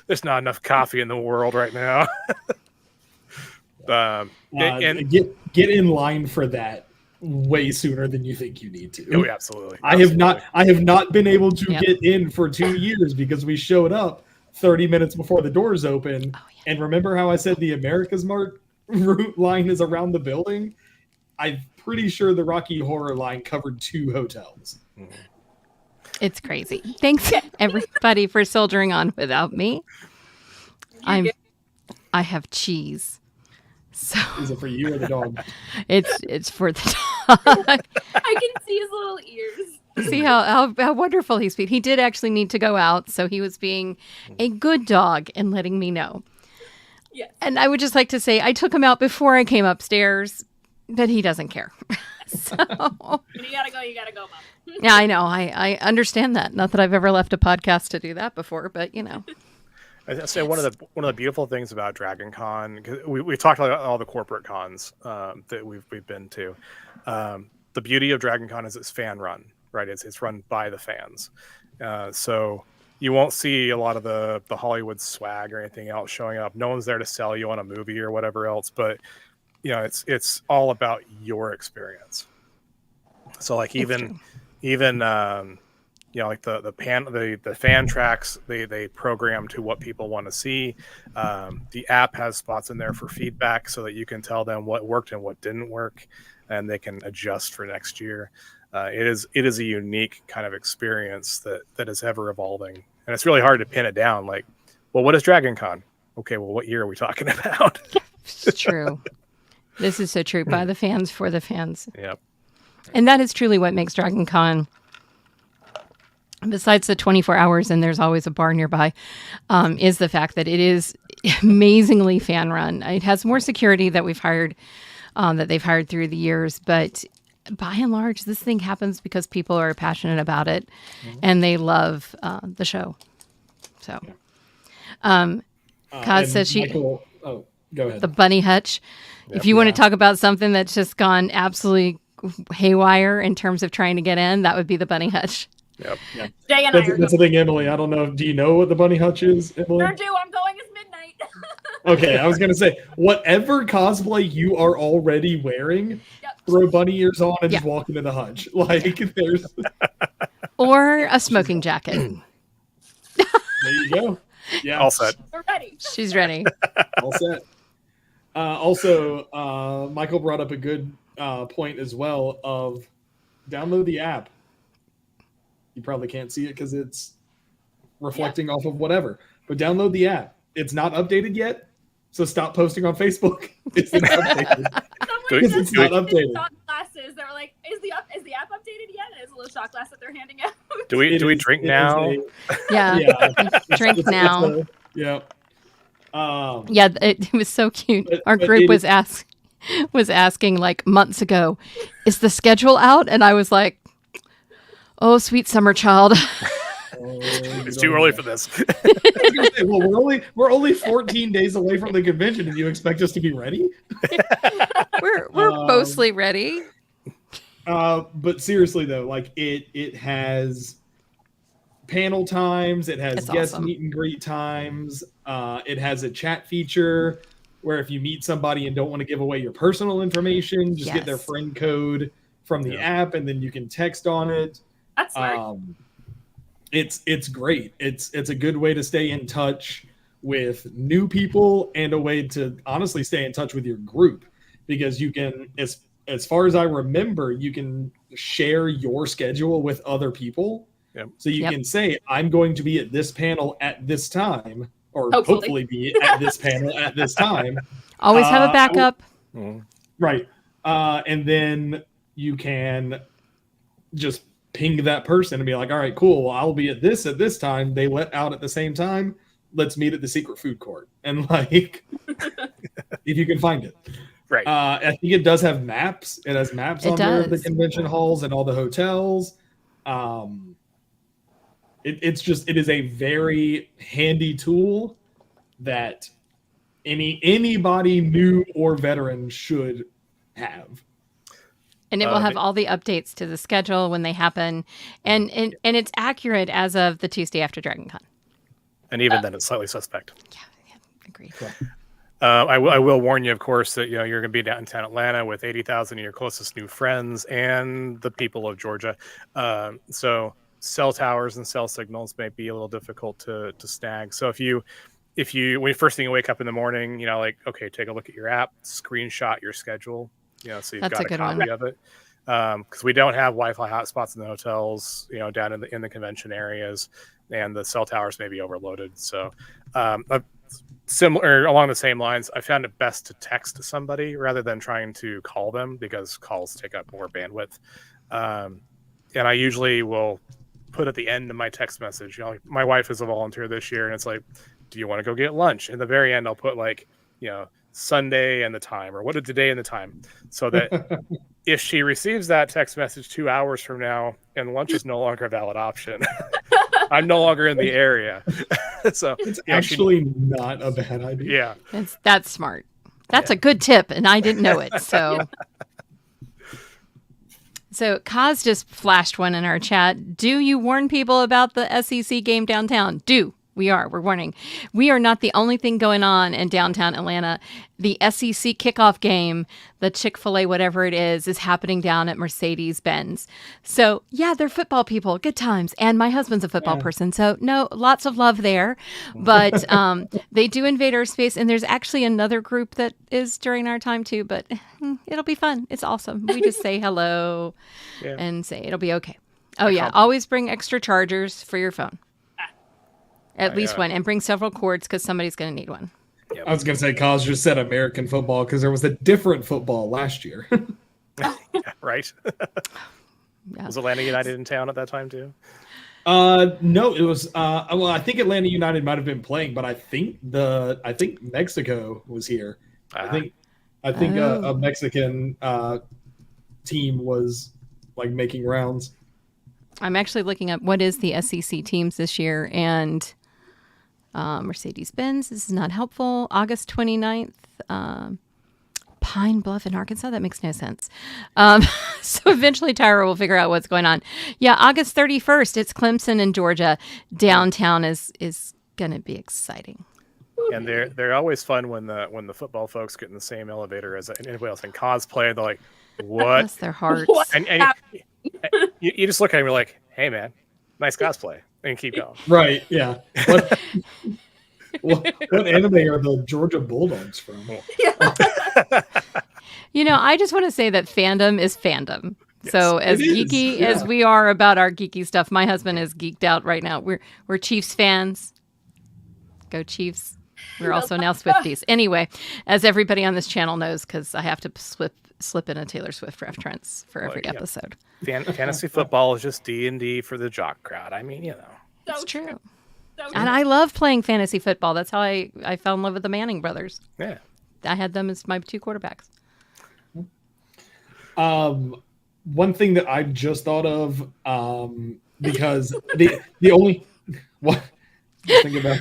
There's not enough coffee in the world right now. Get in line for that way sooner than you think you need to. Oh, absolutely. I have not been able to get in for 2 years because we showed up 30 minutes before the doors open. Oh, yeah. And remember how I said the America's Mart route line is around the building? I'm pretty sure the Rocky Horror line covered 2 hotels. It's crazy. Thanks everybody for soldiering on without me. I have cheese. So is it for you or the dog? It's for the dog. I can see his little ears. See how wonderful he's being. He did actually need to go out, so he was being a good dog and letting me know. Yes. And I would just like to say I took him out before I came upstairs, but he doesn't care. So you gotta go, Mom. Yeah, I know. I understand that. Not that I've ever left a podcast to do that before, but you know. I say one of the beautiful things about Dragon Con, because we've talked about all the corporate cons that we've been to. The beauty of Dragon Con is it's fan run, right? It's run by the fans, so you won't see a lot of the Hollywood swag or anything else showing up. No one's there to sell you on a movie or whatever else, but you know it's all about your experience. So like even you know, like the fan tracks, they program to what people want to see. The app has spots in there for feedback so that you can tell them what worked and what didn't work, and they can adjust for next year. It is a unique kind of experience that is ever evolving, and it's really hard to pin it down. Like, well, what is Dragon Con? Okay, well, what year are we talking about? It's true. This is so true. By the fans, for the fans. Yep. And that is truly what makes Dragon Con, besides the 24 hours and there's always a bar nearby, is the fact that it is amazingly fan run. It has more security that they've hired through the years, but by and large, this thing happens because people are passionate about it and they love the show. So, Kaz says Michael, go ahead. The bunny hutch. If you want to talk about something that's just gone absolutely haywire in terms of trying to get in, that would be the bunny hutch. Yep. Yeah. Jay and That's the thing, Emily. I don't know. Do you know what the bunny hutch is, Emily? Sure do. I'm going as midnight. Okay, I was gonna say whatever cosplay you are already wearing, throw bunny ears on and just walk into the hutch. Like there's or a smoking jacket. There you go. Yeah, all set. We're ready. She's ready. All set. Also, Michael brought up a good point as well of download the app. You probably can't see it because it's reflecting off of whatever, but download the app. It's not updated yet, so stop posting on Facebook. It's not updated. It's not updated. Shot glasses. They were like, "Is the app updated yet?" And it's a little shot glass that they're handing out. Do we drink now? Drink now. Yeah. It was so cute. Our group was asking like months ago, "Is the schedule out?" And I was like, "Oh, sweet summer child." It's too early for this. Well, we're only 14 days away from the convention, and you expect us to be ready? We're mostly ready. But seriously though, like it has panel times, it has guest meet and greet times, it has a chat feature where if you meet somebody and don't want to give away your personal information, just get their friend code from the app, and then you can text on it. That's smart. It's great. It's a good way to stay in touch with new people and a way to honestly stay in touch with your group, because you can, as far as I remember, you can share your schedule with other people. Yep. So you can say, I'm going to be at this panel at this time, or hopefully be at this panel at this time. Always have a backup. Right. And then you can just ping that person and be like, all right, cool. Well, I'll be at this time. They let out at the same time. Let's meet at the secret food court. And like, if you can find it. Right. I think it does have maps. It has maps on there of the convention halls and all the hotels. It is a very handy tool that anybody new or veteran should have. And it will have all the updates to the schedule when they happen. And it's accurate as of the Tuesday after Dragon Con. And even then, it's slightly suspect. Yeah, agreed. I will warn you, of course, that you're going to be downtown Atlanta with 80,000 of your closest new friends and the people of Georgia. So cell towers and cell signals may be a little difficult to snag. So if you when first thing you wake up in the morning, okay, take a look at your app, screenshot your schedule, so you've got a copy of it. Because we don't have Wi-Fi hotspots in the hotels, down in the convention areas, and the cell towers may be overloaded. So similar along the same lines, I found it best to text somebody rather than trying to call them, because calls take up more bandwidth. And I usually will put at the end of my text message, my wife is a volunteer this year, and it's like, do you want to go get lunch? In the very end, I'll put Sunday and the time, or what is today and the time, so that if she receives that text message 2 hours from now and lunch is no longer a valid option, I'm no longer in the area. So it's actually not a bad idea. Yeah, that's smart. That's a good tip, and I didn't know it. So, so Kaz just flashed one in our chat. Do you warn people about the SEC game downtown? We're warning. We are not the only thing going on in downtown Atlanta. The SEC kickoff game, the Chick-fil-A, whatever it is happening down at Mercedes-Benz. So, yeah, they're football people. Good times. And my husband's a football person. So, no, lots of love there. But they do invade our space. And there's actually another group that is during our time, too. But it'll be fun. It's awesome. We just say hello and say it'll be okay. Oh, yeah. Always bring extra chargers for your phone. At least one, and bring several cords because somebody's going to need one. Yep. I was going to say, Kaz just said American football because there was a different football last year. Right. Was Atlanta United in town at that time too? No, it was. Well, I think Atlanta United might have been playing, but I think Mexico was here. I think a Mexican team was making rounds. I'm actually looking up what is the SEC teams this year, and Mercedes-Benz. This is not helpful. August 29th, Pine Bluff in Arkansas. That makes no sense. So eventually Tyra will figure out what's going on. Yeah, August 31st, it's Clemson in Georgia. Downtown is going to be exciting. And they're always fun when the football folks get in the same elevator as anybody else in cosplay. They're like, what? Bless their hearts. And you just look at him, you're like, hey, man, nice cosplay. And keep going. Right, yeah. What anime are the Georgia Bulldogs from? I just want to say that fandom is fandom. Yes, so as geeky as we are about our geeky stuff, my husband is geeked out right now. We're Chiefs fans. Go Chiefs. We're also now Swifties. Anyway, as everybody on this channel knows, because I have to slip in a Taylor Swift reference for every episode. Fantasy football is just D&D for the jock crowd. I mean, It's true. And I love playing fantasy football. That's how I fell in love with the Manning brothers. Yeah. I had them as my two quarterbacks. One thing that I just thought of, because the only what think about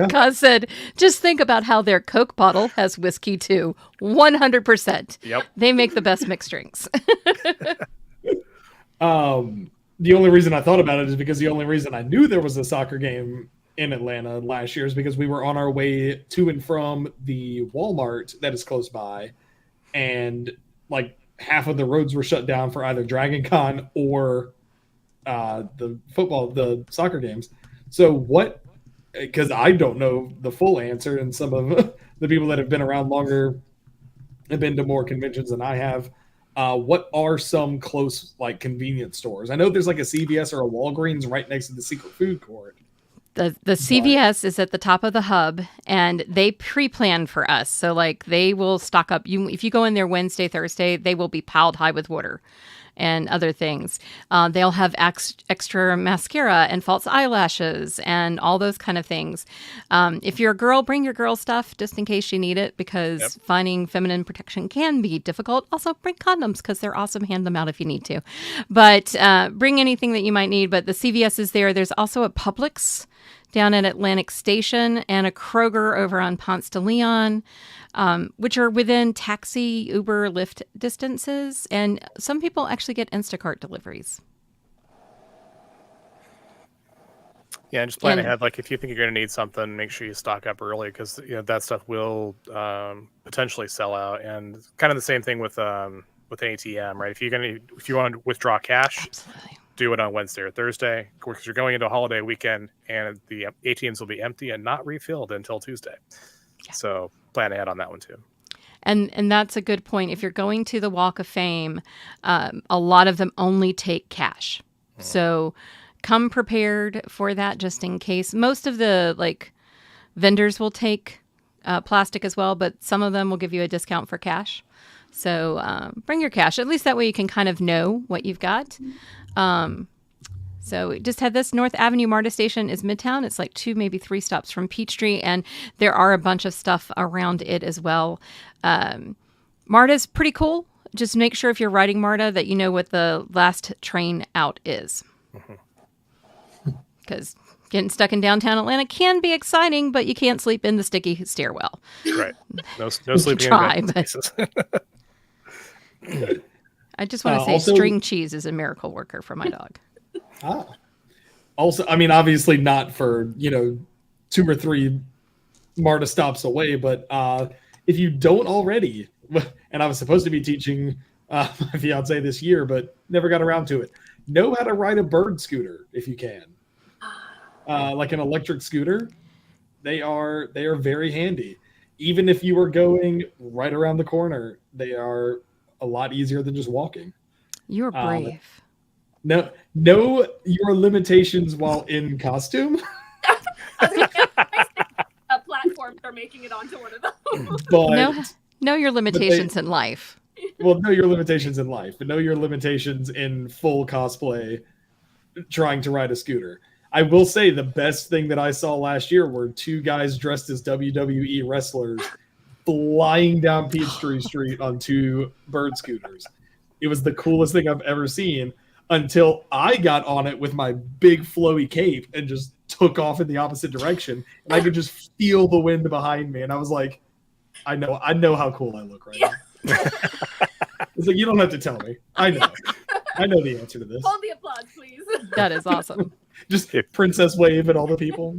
Kaz said, just think about how their Coke bottle has whiskey too. 100%. Yep. They make the best mixed drinks. The only reason I thought about it is because the only reason I knew there was a soccer game in Atlanta last year is because we were on our way to and from the Walmart that is close by, and half of the roads were shut down for either Dragon Con or the soccer games. So what because I don't know the full answer, and some of the people that have been around longer have been to more conventions than I have. What are some close like convenience stores? I know there's like a CVS or a Walgreens right next to the secret food court. The CVS is at the top of the hub, and they pre-plan for us. So like they will stock up. If you go in there Wednesday, Thursday, they will be piled high with water and other things. They'll have extra mascara and false eyelashes and all those kind of things. If you're a girl, bring your girl stuff just in case you need it, because finding feminine protection can be difficult. Also, bring condoms because they're awesome. Hand them out if you need to. But bring anything that you might need. But the CVS is there. There's also a Publix down at Atlantic Station and a Kroger over on Ponce de Leon, which are within taxi, Uber, Lyft distances. And some people actually get Instacart deliveries. Yeah, and just plan ahead. Like if you think you're going to need something, make sure you stock up early, because that stuff will potentially sell out. And kind of the same thing with ATM, right? If you want to withdraw cash, absolutely, do it on Wednesday or Thursday, because you're going into a holiday weekend and the ATMs will be empty and not refilled until Tuesday. Yeah. So plan ahead on that one too. And that's a good point. If you're going to the Walk of Fame, a lot of them only take cash. So come prepared for that just in case. Most of the vendors will take plastic as well, but some of them will give you a discount for cash. So bring your cash. At least that way you can kind of know what you've got. So we just had this. North Avenue MARTA station is Midtown. It's like 2, maybe 3 stops from Peachtree, and there are a bunch of stuff around it as well. MARTA's pretty cool. Just make sure if you're riding MARTA that you know what the last train out is. Because getting stuck in downtown Atlanta can be exciting, but you can't sleep in the sticky stairwell. Right. No sleeping in places. I just want to say also, string cheese is a miracle worker for my dog. Also, I mean, obviously not for, 2 or 3 MARTA stops away, but if you don't already, and I was supposed to be teaching my fiance this year, but never got around to it, know how to ride a bird scooter if you can. Like an electric scooter, they are very handy. Even if you are going right around the corner, they are a lot easier than just walking. You're brave. Know your limitations while in costume. A platform for making it onto one of those. But know your limitations in life. Well, know your limitations in life, but know your limitations in full cosplay trying to ride a scooter. I will say the best thing that I saw last year were 2 guys dressed as WWE wrestlers flying down Peachtree Street on 2 bird scooters. It was the coolest thing I've ever seen until I got on it with my big flowy cape and just took off in the opposite direction. And I could just feel the wind behind me. And I was like, I know how cool I look right now. It's like, you don't have to tell me. I know the answer to this. Hold the applause, please. That is awesome. Just princess wave at all the people.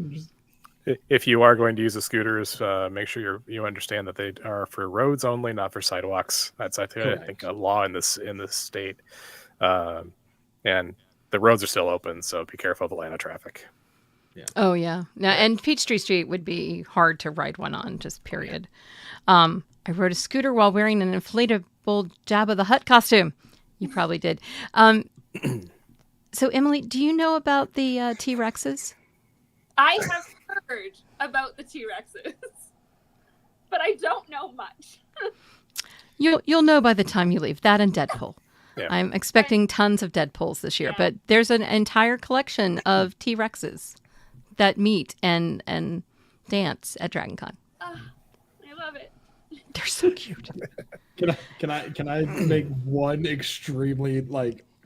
If you are going to use the scooters, make sure you understand that they are for roads only, not for sidewalks. That's I think a law in this state. And the roads are still open, so be careful of Atlanta traffic. Yeah. Oh yeah. Now, and Peachtree Street would be hard to ride one on, just period. I rode a scooter while wearing an inflatable Jabba the Hutt costume. You probably did. So Emily, do you know about the T-Rexes? I have heard about the T-Rexes, but I don't know much. You'll know by the time you leave. That and Deadpool. Yeah. I'm expecting tons of Deadpools this year, but there's an entire collection of T-Rexes that meet and dance at Dragon Con. I love it. They're so cute. Can I make one extremely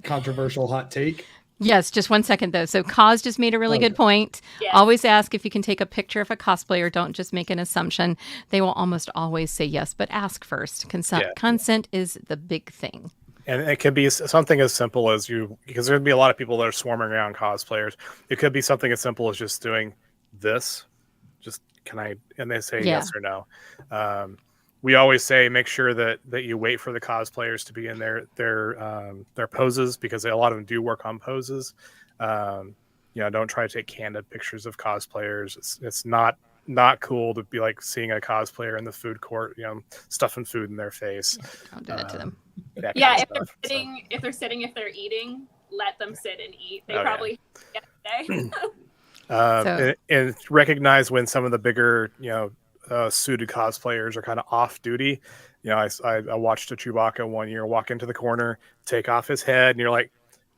controversial hot take? Yes, just 1 second though. So Kaz just made a really good point. Yes. Always ask if you can take a picture of a cosplayer. Don't just make an assumption. They will almost always say yes, but ask first. Consent is the big thing. And it can be something as simple as because there's going to be a lot of people that are swarming around cosplayers. It could be something as simple as just doing this. Just, can I, and they say yes or no. We always say, make sure that you wait for the cosplayers to be in their poses, because a lot of them do work on poses. don't try to take candid pictures of cosplayers. It's not cool to be like seeing a cosplayer in the food court, stuffing food in their face. Don't do that to them. Yeah, if they're eating, let them sit and eat. They probably get a day. And recognize when some of the bigger, suited cosplayers are kind of off duty. I watched a Chewbacca one year walk into the corner, take off his head, and you're like,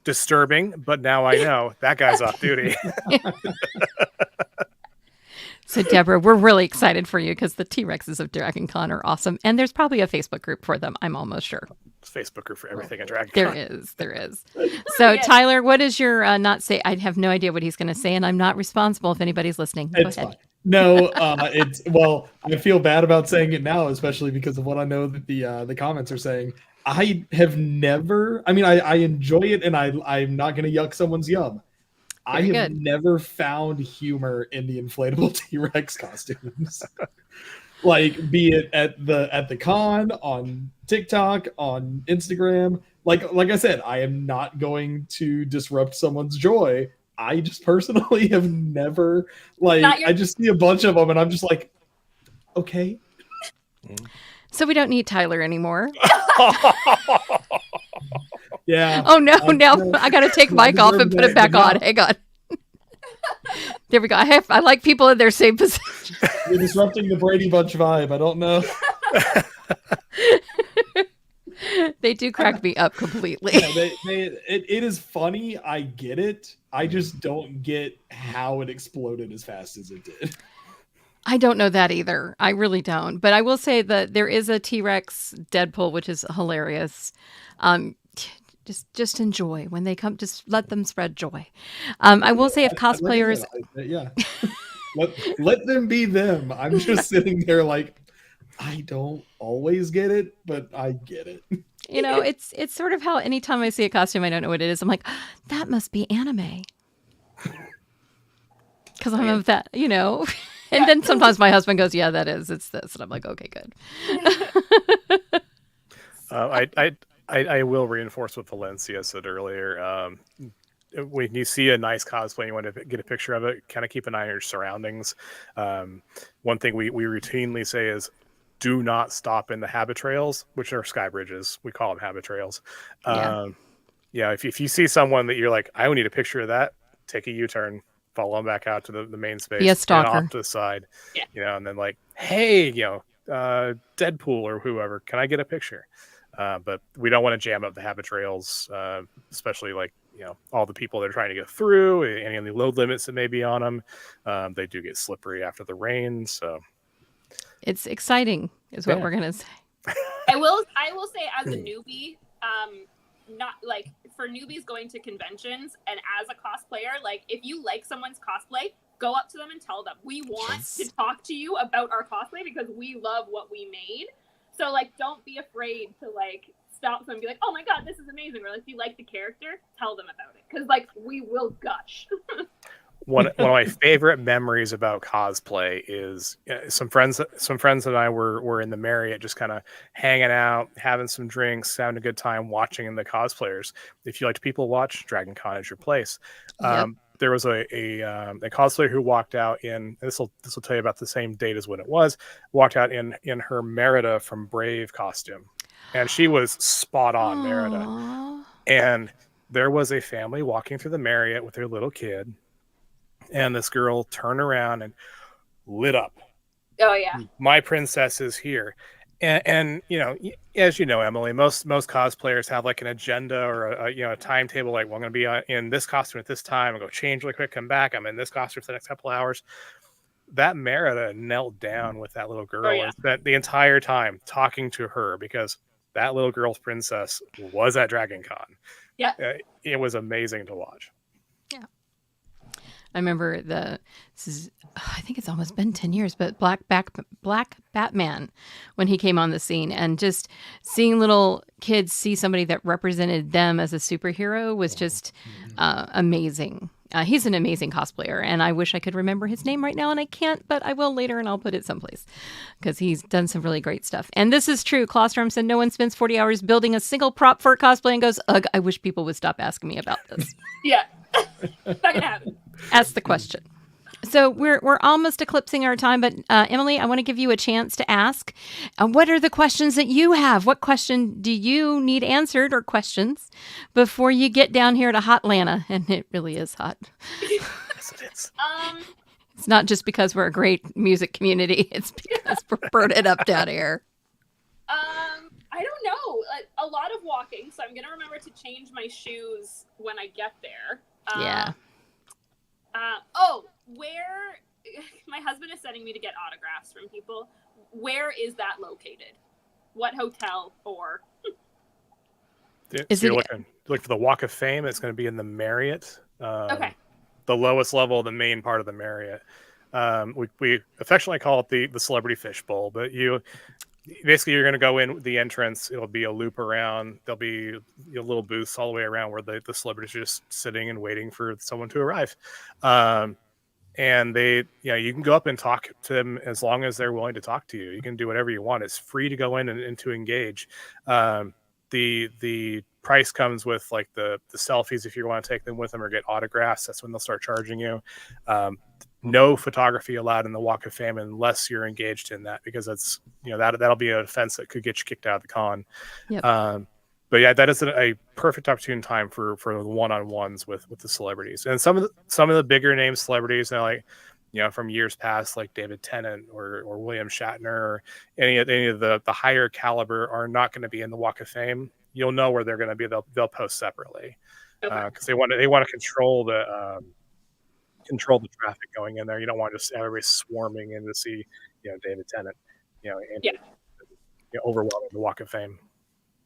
disturbing, but now I know that guy's off duty. So, Deborah, we're really excited for you because the T-Rexes of Dragon Con are awesome. And there's probably a Facebook group for them. I'm almost sure. Facebook group for everything at Dragon Con. There is. So, Tyler, what is your not say? I have no idea what he's going to say, and I'm not responsible if anybody's listening. Go ahead. Fine. No, I feel bad about saying it now, especially because of what I know that the comments are saying. I have never, I enjoy it, and I'm not going to yuck someone's yum. I have never found humor in the inflatable T-Rex costumes. Like, be it at the con, on TikTok, on Instagram. Like I said, I am not going to disrupt someone's joy. I just personally have never, I just see a bunch of them and I'm just like, okay. So we don't need Tyler anymore. Yeah. Oh, no, now I got to take Mike off and put it back on. Hang on. There we go. I like people in their same position. You're disrupting the Brady Bunch vibe. I don't know. They do crack me up completely. Yeah, it is funny. I get it. I just don't get how it exploded as fast as it did. I don't know that either. I really don't. But I will say that there is a T-Rex Deadpool, which is hilarious. Just enjoy when they come. Just let them spread joy. I will say if cosplayers, let them be them. I'm just sitting there like, I don't always get it, but I get it. It's sort of how anytime I see a costume, I don't know what it is. I'm like, that must be anime. Because I'm of that, And then sometimes my husband goes, yeah, that is. It's this. And I'm like, okay, good. I will reinforce what Valencia said earlier. When you see a nice cosplay and you want to get a picture of it, kind of keep an eye on your surroundings. One thing we routinely say is, do not stop in the habit trails, which are sky bridges. We call them habit trails. If you see someone that you're like, I need a picture of that, take a U-turn, follow them back out to the main space, be a stalker, off to the side, and then like, hey, Deadpool or whoever, can I get a picture? But we don't want to jam up the habit trails, especially like, all the people that are trying to get through, any of the load limits that may be on them. They do get slippery after the rain, so. It's exciting, is what we're gonna say. I will say, as a newbie, not like for newbies going to conventions, and as a cosplayer, like if you like someone's cosplay, go up to them and tell them, we want to talk to you about our cosplay because we love what we made. So like, don't be afraid to like stop them and be like, oh my god, this is amazing. Or like, if you like the character, tell them about it because like we will gush. One of my favorite memories about cosplay is some friends and I were in the Marriott just kind of hanging out, having some drinks, having a good time watching the cosplayers. If you like to people watch, Dragon Con is your place. There was a cosplayer who walked out in, this will tell you about the same date as when it was, walked out in her Merida from Brave costume. And she was spot on Merida. And there was a family walking through the Marriott with their little kid. And this girl turned around and lit up. Oh yeah, my princess is here, and as you know, Emily, most cosplayers have like an agenda or a timetable. Like, well, I'm going to be in this costume at this time. I'll go change really quick, come back. I'm in this costume for the next couple of hours. That Merida knelt down with that little girl and spent the entire time talking to her because that little girl's princess was at Dragon Con. Yeah, it was amazing to watch. Yeah. I remember I think it's almost been 10 years, but Black Batman, when he came on the scene, and just seeing little kids see somebody that represented them as a superhero was just amazing. He's an amazing cosplayer, and I wish I could remember his name right now, and I can't, but I will later, and I'll put it someplace because he's done some really great stuff. And this is true. Claustrum said no one spends 40 hours building a single prop for a cosplay and goes, ugh, I wish people would stop asking me about this. Yeah. Not gonna happen. Ask the question. So we're almost eclipsing our time, but Emily, I want to give you a chance to ask. What are the questions that you have? What question do you need answered, or questions, before you get down here to Hotlanta? And it really is hot. Yes, it is. It's not just because we're a great music community. It's because we're burning up down here. I don't know. A lot of walking, so I'm gonna remember to change my shoes when I get there. Yeah. Where my husband is sending me to get autographs from people. Where is that located? What hotel or? Is you're it- looking for the Walk of Fame. It's going to be in the Marriott. Okay. The lowest level, the main part of the Marriott. We affectionately call it the Celebrity Fishbowl, but you're going to go in the entrance. It'll be a loop around. There'll be little booths all the way around where the celebrities are just sitting and waiting for someone to arrive. And you can go up and talk to them as long as they're willing to talk to you. You can do whatever you want. It's free to go in and to engage. The price comes with like the selfies if you want to take them with them or get autographs. That's when they'll start charging you. No photography allowed in the Walk of Fame unless you're engaged in that, because that's that'll be an offense that could get you kicked out of the con. Yep. But yeah, that is a perfect opportune time for the one-on-ones with the celebrities, and some of the bigger name celebrities, from years past, like David Tennant or William Shatner or any of the higher caliber, are not going to be in the Walk of Fame. You'll know where they're going to be. They'll post separately because they want to control the traffic going in there. You don't want just everybody swarming in to see David Tennant, overwhelming the Walk of Fame.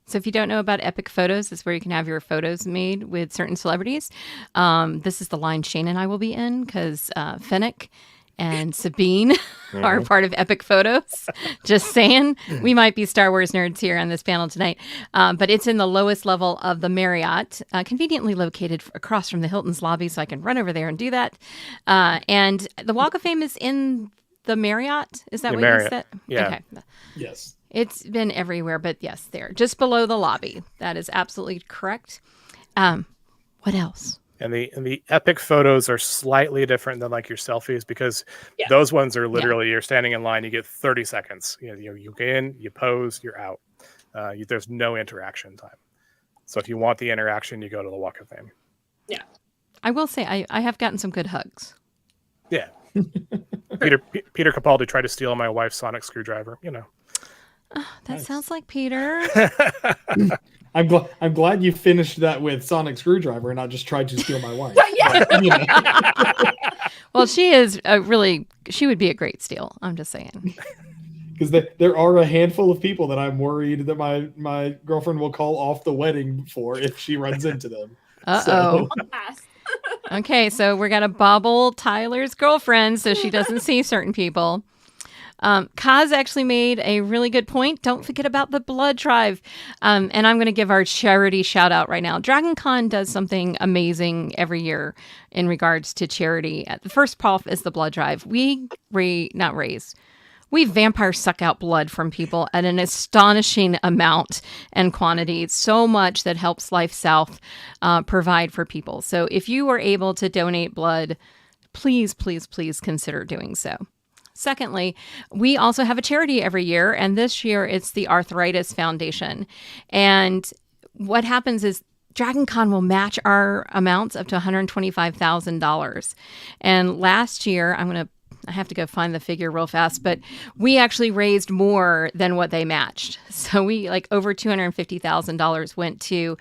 So if you don't know about Epic Photos, it's where you can have your photos made with certain celebrities. This is the line Shane and I will be in, because Fennec and Sabine are part of Epic Photos. Just saying. We might be Star Wars nerds here on this panel tonight. But it's in the lowest level of the Marriott, conveniently located across from the Hilton's lobby, so I can run over there and do that. And the Walk of Fame is in the Marriott? Is that what Marriott. you said? Yeah. Okay. Yes. It's been everywhere, but yes, there, just below the lobby. That is absolutely correct. What else? And the Epic Photos are slightly different than like your selfies, because those ones are literally you're standing in line, you get 30 seconds. You get in, you pose, you're out. There's no interaction time. So if you want the interaction, you go to the Walk of Fame. Yeah. I will say I have gotten some good hugs. Yeah. Peter Capaldi tried to steal my wife's sonic screwdriver. That sounds like Peter. I'm glad you finished that with sonic screwdriver and not just tried to steal my wife. Well, she would be a great steal. I'm just saying. Because there are a handful of people that I'm worried that my girlfriend will call off the wedding for if she runs into them. Uh-oh. Okay, so we're going to bobble Tyler's girlfriend so she doesn't see certain people. Kaz actually made a really good point. Don't forget about the blood drive. And I'm going to give our charity shout out right now. Dragon Con does something amazing every year in regards to charity. The first prof is the blood drive. We vampire suck out blood from people at an astonishing amount and quantity. It's so much that helps Life South provide for people. So if you are able to donate blood, please, please, please consider doing so. Secondly, we also have a charity every year, and this year it's the Arthritis Foundation. And what happens is Dragon Con will match our amounts up to $125,000. And last year, I have to go find the figure real fast, but we actually raised more than what they matched. So we over $250,000 went to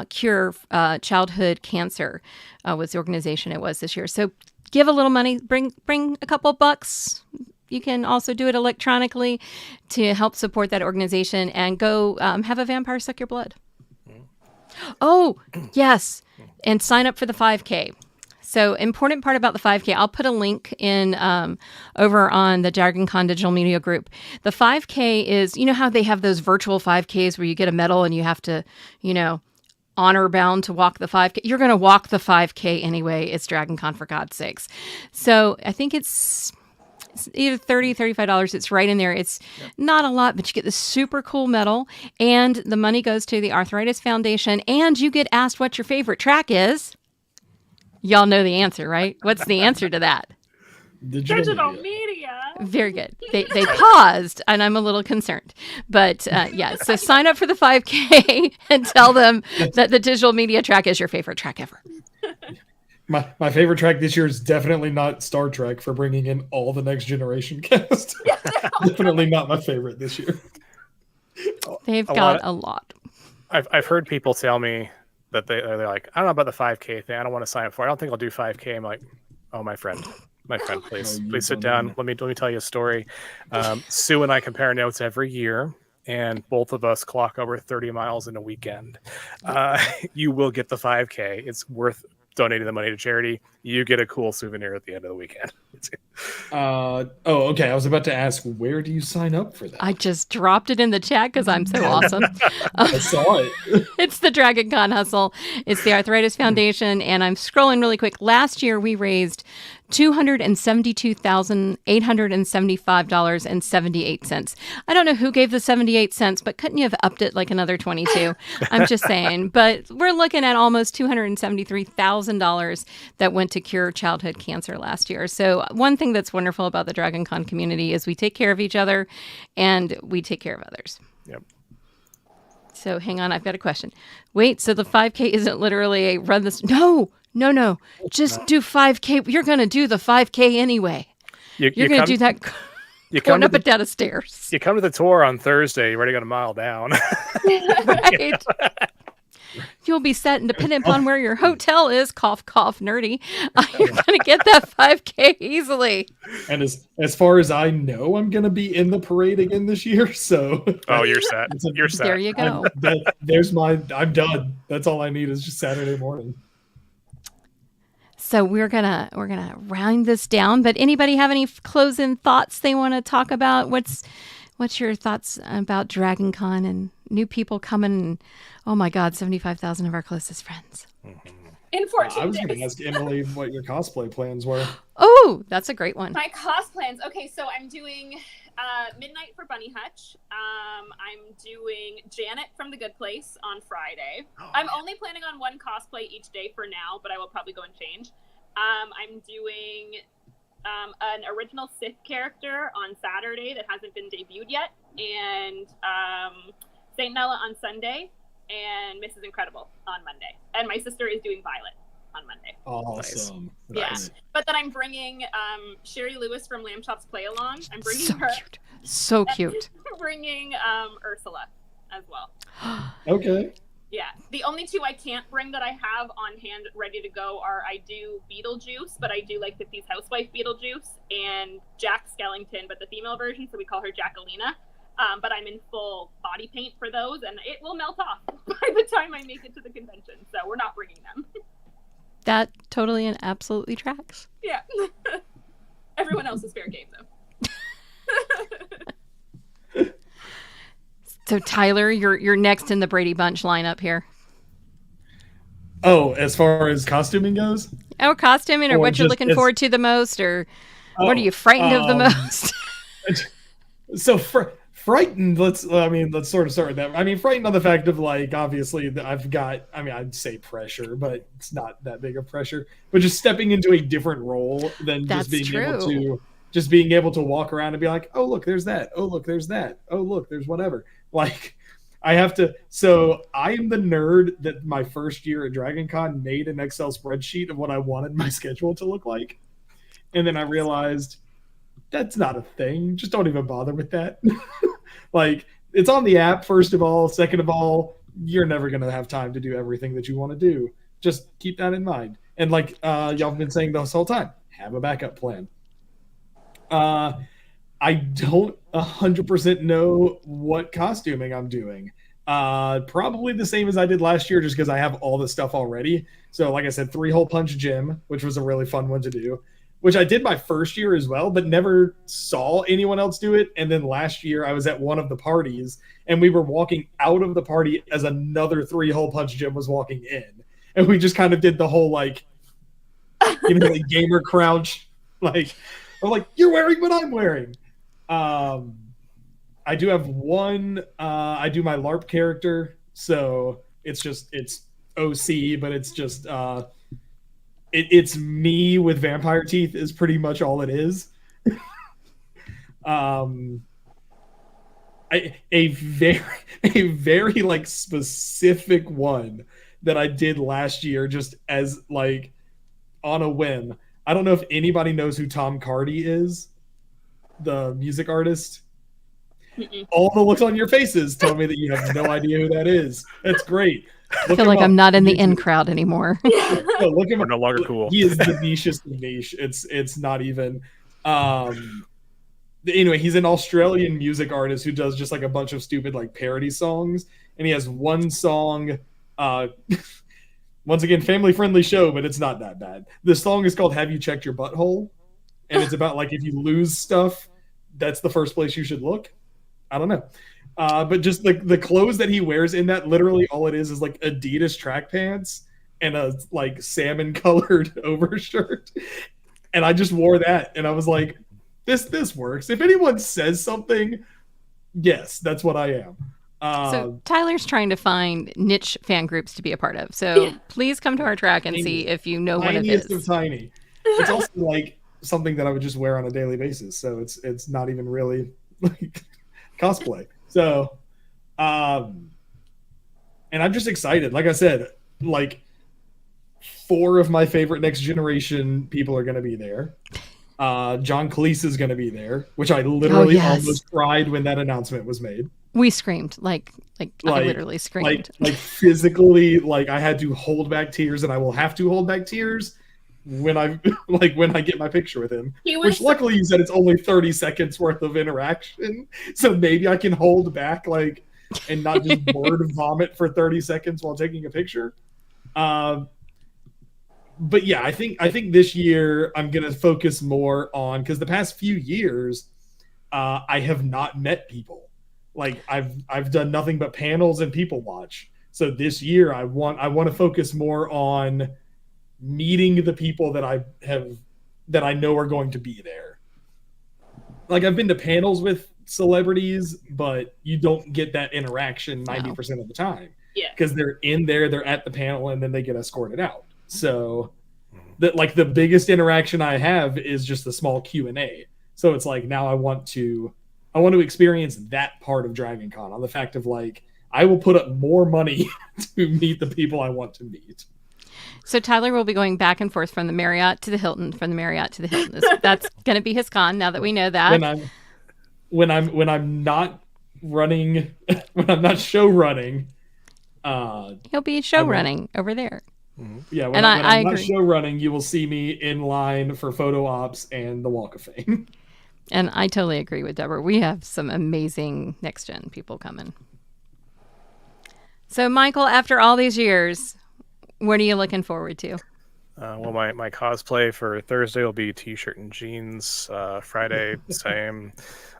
Cure Childhood Cancer was the organization it was this year. So give a little money, bring a couple bucks. You can also do it electronically to help support that organization, and go have a vampire suck your blood. Oh, yes. And sign up for the 5K. So important part about the 5K, I'll put a link in over on the Dragon Con digital media group. The 5K is, how they have those virtual 5Ks where you get a medal and you have to, honor bound to walk the 5K. You're going to walk the 5K anyway. It's Dragon Con, for God's sakes. So I think it's either $30, $35. It's right in there. It's not a lot, but you get this super cool medal, and the money goes to the Arthritis Foundation, and you get asked what your favorite track is. Y'all know the answer, right? What's the answer to that? Digital media. Very good. They paused, and I'm a little concerned. But yeah, so sign up for the 5K and tell them that the digital media track is your favorite track ever. My favorite track this year is definitely not Star Trek for bringing in all the Next Generation cast. Definitely not my favorite this year. They've got a lot. I've heard people tell me that they're like, I don't know about the 5K thing. I don't want to sign up for it. I don't think I'll do 5K. I'm like, oh, my friend, please sit down. Let me tell you a story. Sue and I compare notes every year, and both of us clock over 30 miles in a weekend. You will get the 5K. It's worth donating the money to charity. You get a cool souvenir at the end of the weekend. Okay. I was about to ask, where do you sign up for that? I just dropped it in the chat because I'm so awesome. I saw it. It's the Dragon Con Hustle. It's the Arthritis Foundation, and I'm scrolling really quick. Last year, we raised $272,875.78. I don't know who gave the 78 cents, but couldn't you have upped it like another 22? I'm just saying. But we're looking at almost $273,000 that went to cure childhood cancer last year. So one thing that's wonderful about the Dragon Con community is we take care of each other and we take care of others. Yep. So hang on, I've got a question. Wait, so the 5K isn't literally a run this? No. Just do 5K. You're going to do the 5K anyway. You're going to do that going up and down the stairs. You come to the tour on Thursday, you're already got a mile down. Right. You'll be set and dependent upon where your hotel is, cough, cough, nerdy. You're going to get that 5K easily. And as far as I know, I'm going to be in the parade again this year. So you're set. You're set. There you go. I'm done. That's all I need is just Saturday morning. So we're gonna round this down. But anybody have any closing thoughts they want to talk about? What's your thoughts about Dragon Con and new people coming? And, oh my God, 75,000 of our closest friends. In 14 I was days. going to ask Emily what your cosplay plans were. Oh, that's a great one. My cos plans. Okay, so I'm doing Midnight for Bunny Hutch. I'm doing Janet from The Good Place on Friday. I'm only planning on one cosplay each day for now, but I will probably go and change. I'm doing an original Sith character on Saturday that hasn't been debuted yet, and Saint Nella on Sunday, and Mrs. Incredible on Monday. And my sister is doing Violet on Monday. Awesome. Nice. Yeah. But then I'm bringing Sherry Lewis from Lamb Chop's Play Along. I'm bringing so her. Cute. So cute. I'm bringing Ursula as well. Okay. Yeah. The only two I can't bring that I have on hand ready to go are I do Beetlejuice, but I do like 50s Housewife Beetlejuice, and Jack Skellington, but the female version, so we call her Jacquelina. But I'm in full body paint for those, and it will melt off by the time I make it to the convention. So we're not bringing them. That totally and absolutely tracks. Yeah. Everyone else is fair game, though. So Tyler, you're next in the Brady Bunch lineup here. Oh, as far as costuming goes? Oh, costuming, or what you're looking forward to the most, or what are you frightened of the most? So frightened, let's sort of start with that. I mean, frightened on the fact of, like, obviously I'd say pressure, but it's not that big of pressure, but just stepping into a different role than just being able to walk around and be like, oh, look, there's that. Oh, look, there's that. Oh, look, there's whatever. Like, I am the nerd that my first year at Dragon Con made an Excel spreadsheet of what I wanted my schedule to look like. And then I realized that's not a thing. Just don't even bother with that. Like, it's on the app, first of all. Second of all, you're never going to have time to do everything that you want to do. Just keep that in mind. And like y'all have been saying this whole time, have a backup plan. I don't 100% know what costuming I'm doing. Probably the same as I did last year, just because I have all the stuff already. So like I said, 3-hole punch gym, which was a really fun one to do, which I did my first year as well, but never saw anyone else do it. And then last year I was at one of the parties and we were walking out of the party as another 3-hole punch gym was walking in. And we just kind of did the whole, like, like gamer crouch. Like, I'm like, you're wearing what I'm wearing. I do have one, I do my LARP character. So it's OC, but it's just, it's me with vampire teeth is pretty much all it is. A very like specific one that I did last year just as like on a whim. I don't know if anybody knows who Tom Cardy is, the music artist. Mm-mm. All the looks on your faces tell me that you have no idea who that is. That's great. I feel like I'm not in the in crowd anymore. No, look him We're up. no longer cool. He is the nichest of niche. It's not even. Anyway, he's an Australian music artist who does just like a bunch of stupid like parody songs, and he has one song. Once again, family friendly show, but it's not that bad. The song is called "Have You Checked Your Butthole," and it's about like if you lose stuff, that's the first place you should look. I don't know. But just the clothes that he wears in that, literally all it is like Adidas track pants and a like salmon colored overshirt. And I just wore that and I was like, this works. If anyone says something, yes, that's what I am. So Tyler's trying to find niche fan groups to be a part of. So please come to our track and see if you know what it Tiniest is. of tiny. It's also like something that I would just wear on a daily basis. So it's not even really like cosplay. So, and I'm just excited. Like I said, like 4 of my favorite Next Generation people are going to be there. John Cleese is going to be there, which I literally almost cried when that announcement was made. We screamed like I literally screamed. Like physically, like I had to hold back tears, and I will have to hold back tears when I get my picture with him. Which luckily you said it's only 30 seconds worth of interaction, so maybe I can hold back and not just word vomit for 30 seconds while taking a picture. But yeah, I think this year I'm gonna focus more on, because the past few years I have not met people. Like I've done nothing but panels and people watch. So this year I want to focus more on meeting the people that I know are going to be there. Like I've been to panels with celebrities, but you don't get that interaction 90% of the time. Yeah. Because they're in there, they're at the panel, and then they get escorted out. So the biggest interaction I have is just the small Q&A. So it's like now I want to experience that part of Dragon Con, on the fact of like I will put up more money to meet the people I want to meet. So Tyler will be going back and forth from the Marriott to the Hilton, from the Marriott to the Hilton. That's going to be his con. Now that we know that, when I'm not running, when I'm not show running, he'll be show running over there. Yeah, when I'm not show running, you will see me in line for photo ops and the Walk of Fame. And I totally agree with Deborah. We have some amazing next gen people coming. So Michael, after all these years, what are you looking forward to? Well, my cosplay for Thursday will be t-shirt and jeans. Friday, same.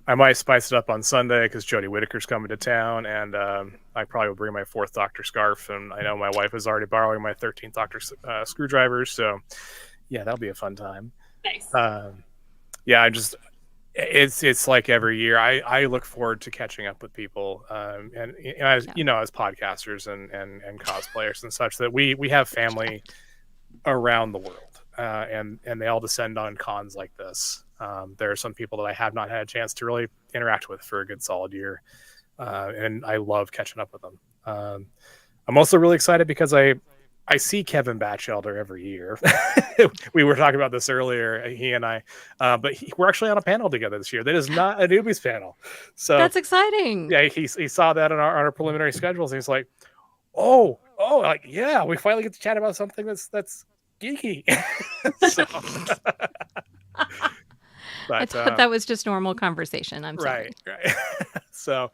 I might spice it up on Sunday because Jodie Whittaker's coming to town, and I probably will bring my 4th Doctor scarf. And I know my wife is already borrowing my 13th Doctor screwdrivers, so yeah, that'll be a fun time. Nice. Yeah, it's like every year. I look forward to catching up with people, and as you know, as podcasters and cosplayers and such, that we have family around the world, and they all descend on cons like this. There are some people that I have not had a chance to really interact with for a good solid year, and I love catching up with them. I'm also really excited because I see Kevin Batchelder every year. We were talking about this earlier, he and I, but we're actually on a panel together this year. That is not a Newbies panel. So that's exciting. Yeah, he saw that on our preliminary schedules. And he's like, oh, like, yeah, we finally get to chat about something that's geeky. So, I thought that was just normal conversation. I'm sorry. Right. So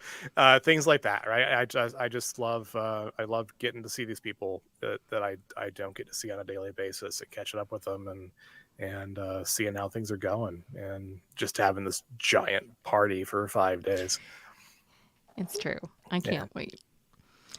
things like that, right? I just love I love getting to see these people that I don't get to see on a daily basis, and catching up with them and seeing how things are going, and just having this giant party for 5 days. It's true. I can't wait.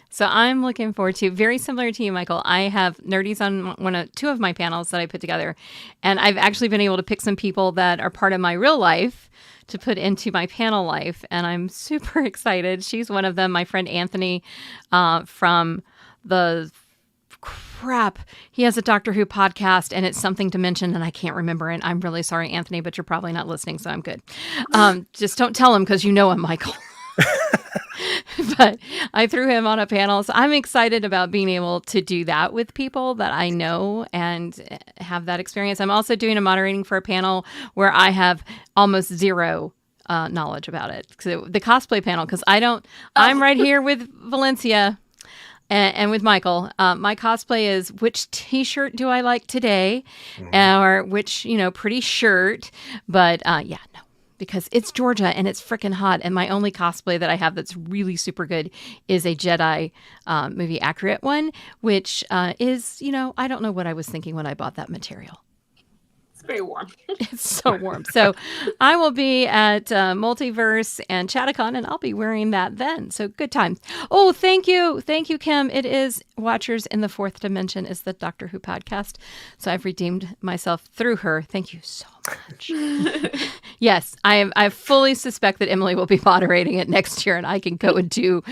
So I'm looking forward to, very similar to you, Michael. I have nerdies on 2 of my panels that I put together, and I've actually been able to pick some people that are part of my real life to put into my panel life, and I'm super excited. She's one of them, my friend Anthony, from the crap. He has a Doctor Who podcast, and it's something to mention, and I can't remember it. I'm really sorry, Anthony, but you're probably not listening, so I'm good. Just don't tell him because you know him, Michael. But I threw him on a panel, so I'm excited about being able to do that with people that I know and have that experience. I'm also doing a moderating for a panel where I have almost zero knowledge about it. So the cosplay panel, because I'm right here with Valencia and with Michael. My cosplay is which t-shirt do I like today, or which, pretty shirt. But no. Because it's Georgia and it's freaking hot. And my only cosplay that I have that's really super good is a Jedi movie accurate one, which is, I don't know what I was thinking when I bought that material. It's very warm. It's so warm. So I will be at Multiverse and Chattacon, and I'll be wearing that then. So good times. Oh, thank you. Thank you, Kim. It is Watchers in the Fourth Dimension is the Doctor Who podcast. So I've redeemed myself through her. Thank you so much. Yes, I fully suspect that Emily will be moderating it next year, and I can go and do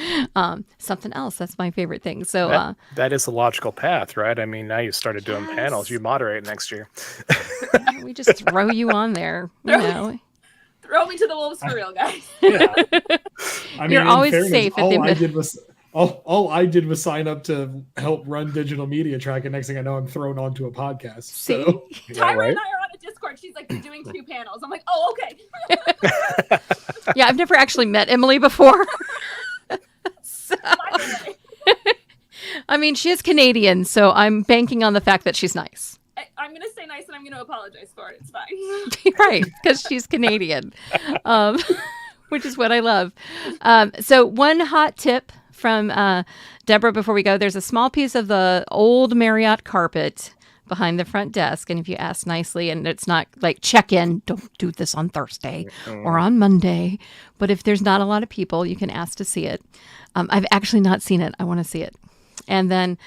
something else. That's my favorite thing. So that is the logical path, right? I mean, now you started doing panels. You moderate next year. We just throw you on there, Throw me to the wolves for real, guys. Yeah. I mean, You're always fairness, safe at all the I end. did was all I did was sign up to help run digital media track, and next thing I know, I'm thrown onto a podcast. So Tyra and I are on a Discord. She's like, "You're doing 2 panels." I'm like, "Oh, okay." Yeah, I've never actually met Emily before. So, By the way, I mean, she is Canadian, so I'm banking on the fact that she's nice. I'm gonna say nice, and I'm gonna apologize for it. It's fine. Right, because she's Canadian, which is what I love. So one hot tip from Deborah before we go. There's a small piece of the old Marriott carpet behind the front desk, and if you ask nicely, and it's not like check in, don't do this on Thursday or on Monday, but if there's not a lot of people, you can ask to see it. I've actually not seen it. I want to see it. And then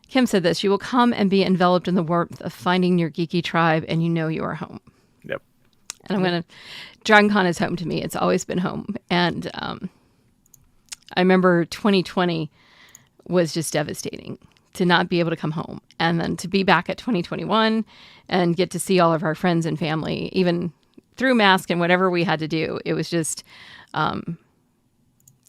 Kim said this: you will come and be enveloped in the warmth of finding your geeky tribe, and you know you are home. Yep. And I'm going to, Dragon Con is home to me. It's always been home. And I remember 2020 was just devastating to not be able to come home. And then to be back at 2021 and get to see all of our friends and family, even through mask and whatever we had to do. It was just,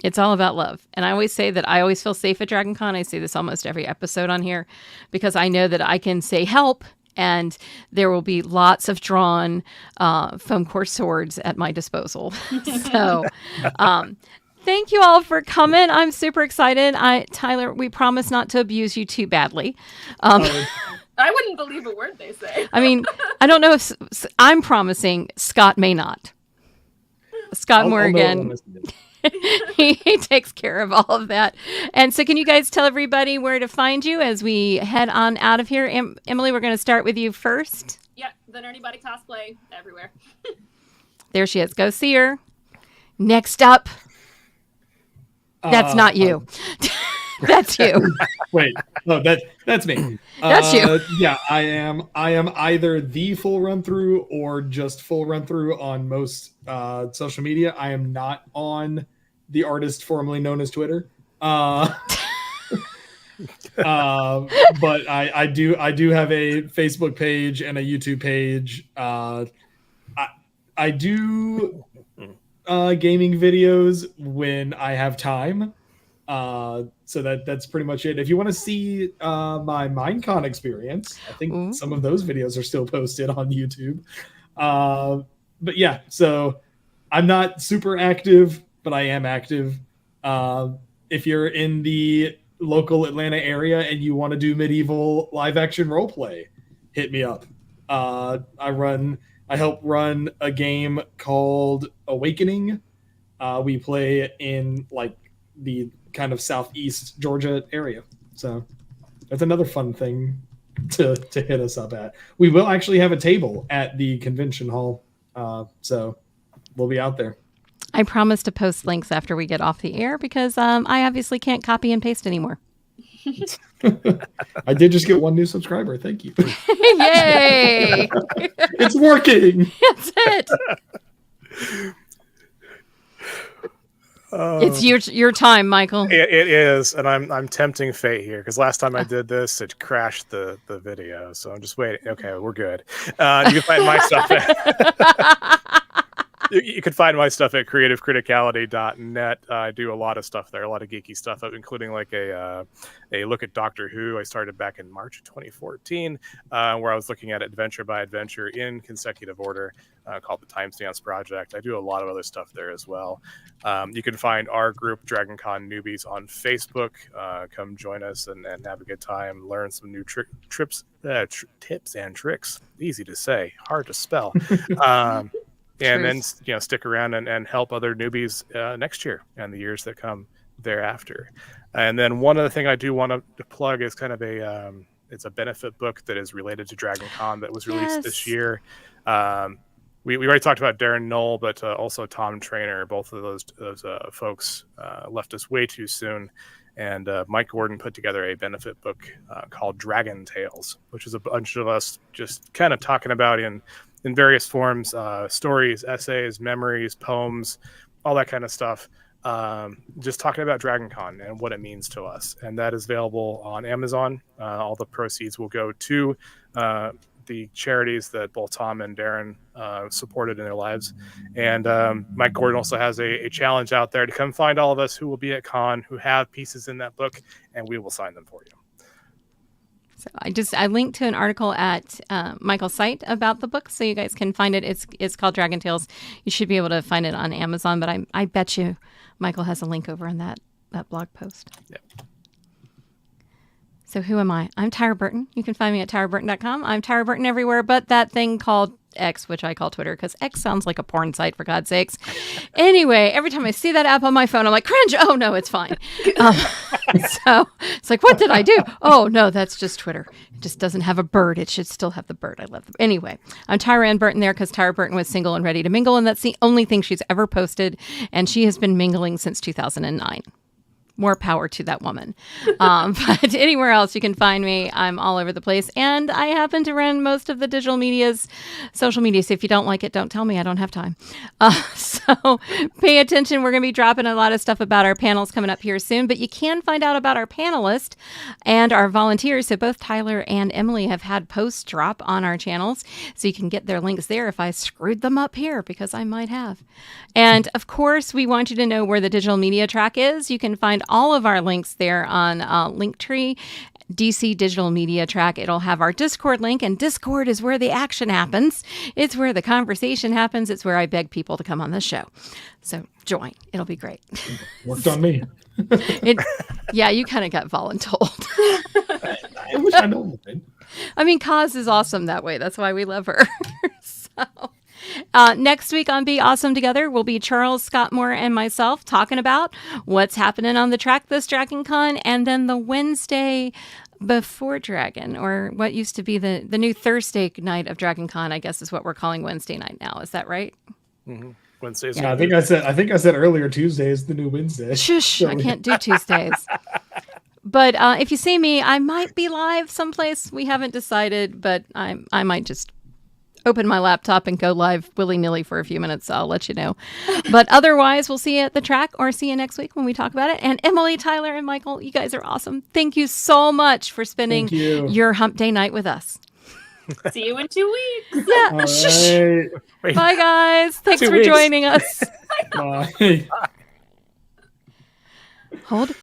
it's all about love. And I always say that I always feel safe at Dragon Con. I say this almost every episode on here because I know that I can say help, and there will be lots of drawn foam core swords at my disposal. So thank you all for coming. I'm super excited. Tyler, we promise not to abuse you too badly. I wouldn't believe a word they say. I mean, I don't know if I'm promising. Scott may not. Scott Morgan. He takes care of all of that. And so can you guys tell everybody where to find you as we head on out of here? Emily, we're going to start with you first. Yep, the Nerdybody cosplay everywhere. There she is. Go see her. Next up. That's not you. That's you. Wait, no, that's me. That's you. Yeah, I am either the full run through or just full run through on most social media. I am not on the artist formerly known as Twitter. But I do have a Facebook page and a YouTube page. I do gaming videos when I have time. So that's pretty much it. If you want to see my Minecon experience, I think some of those videos are still posted on YouTube. But yeah, so I'm not super active, but I am active. If you're in the local Atlanta area and you want to do medieval live action roleplay, hit me up. I help run a game called Awakening. We play in like the kind of southeast Georgia area. So that's another fun thing to hit us up at. We will actually have a table at the convention hall. So we'll be out there. I promise to post links after we get off the air because I obviously can't copy and paste anymore. I did just get one new subscriber. Thank you. Yay! It's working. That's it. It's your time, Michael. It is, and I'm tempting fate here because last time I did this, it crashed the video. So I'm just waiting. Okay, we're good. You can find my stuff. You can find my stuff at creativecriticality.net. I do a lot of stuff there, a lot of geeky stuff, including like a look at Doctor Who. I started back in March of 2014, where I was looking at adventure by adventure in consecutive order, called the Timestamps Project. I do a lot of other stuff there as well. You can find our group, Dragon Con Newbies, on Facebook. Come join us and have a good time. Learn some new tips and tricks. Easy to say, hard to spell. And then stick around and help other newbies next year and the years that come thereafter. And then one other thing I do want to plug is kind of it's a benefit book that is related to Dragon Con that was released this year. We already talked about Darren Knoll, but also Tom Trainer. Both of those folks left us way too soon. And Mike Gordon put together a benefit book called Dragon Tales, which is a bunch of us just kind of talking about in various forms, stories, essays, memories, poems, all that kind of stuff. Just talking about Dragon Con and what it means to us. And that is available on Amazon. All the proceeds will go to the charities that both Tom and Darren supported in their lives. And Mike Gordon also has a challenge out there to come find all of us who will be at con, who have pieces in that book, and we will sign them for you. So I linked to an article at Michael's site about the book, so you guys can find it. It's called Dragon Tales. You should be able to find it on Amazon, but I bet you Michael has a link over in that blog post. Yep. So who am I? I'm Tyra Burton. You can find me at tyraburton.com. I'm Tyra Burton everywhere but that thing called X, which I call Twitter, because X sounds like a porn site, for God's sakes. Anyway, every time I see that app on my phone, I'm like, cringe. Oh, no, it's fine. So it's like, what did I do? Oh, no, that's just Twitter. It just doesn't have a bird. It should still have the bird. I love them. Anyway, I'm Tyra Ann Burton there because Tyra Burton was single and ready to mingle, and that's the only thing she's ever posted, and she has been mingling since 2009. More power to that woman. But anywhere else you can find me, I'm all over the place. And I happen to run most of the digital media's social media. So if you don't like it, don't tell me. I don't have time. So pay attention. We're going to be dropping a lot of stuff about our panels coming up here soon. But you can find out about our panelists and our volunteers. So both Tyler and Emily have had posts drop on our channels. So you can get their links there if I screwed them up here, because I might have. And of course, we want you to know where the digital media track is. You can find all of our links there on Linktree, DC Digital Media Track. It'll have our Discord link, and Discord is where the action happens. It's where the conversation happens. It's where I beg people to come on the show. So join. It'll be great. Worked on me. Yeah, you kind of got voluntold. I wish I know anything. I mean, Kaz is awesome that way. That's why we love her. So... next week on Be Awesome Together will be Charles, Scott Moore, and myself talking about what's happening on the track this Dragon Con, and then the Wednesday before Dragon, or what used to be the new Thursday night of Dragon Con, I guess is what we're calling Wednesday night now. Is that right? Mm-hmm. Wednesdays. Yeah, I think I said earlier Tuesday is the new Wednesday. Shush! I can't do Tuesdays. But if you see me, I might be live someplace. We haven't decided, but I might just open my laptop and go live willy-nilly for a few minutes. So I'll let you know. But otherwise, we'll see you at the track or see you next week when we talk about it. And Emily, Tyler, and Michael, you guys are awesome. Thank you so much for spending your hump day night with us. See you in 2 weeks. Yeah. Right. Bye, guys. Thanks for joining us. Bye. Hold.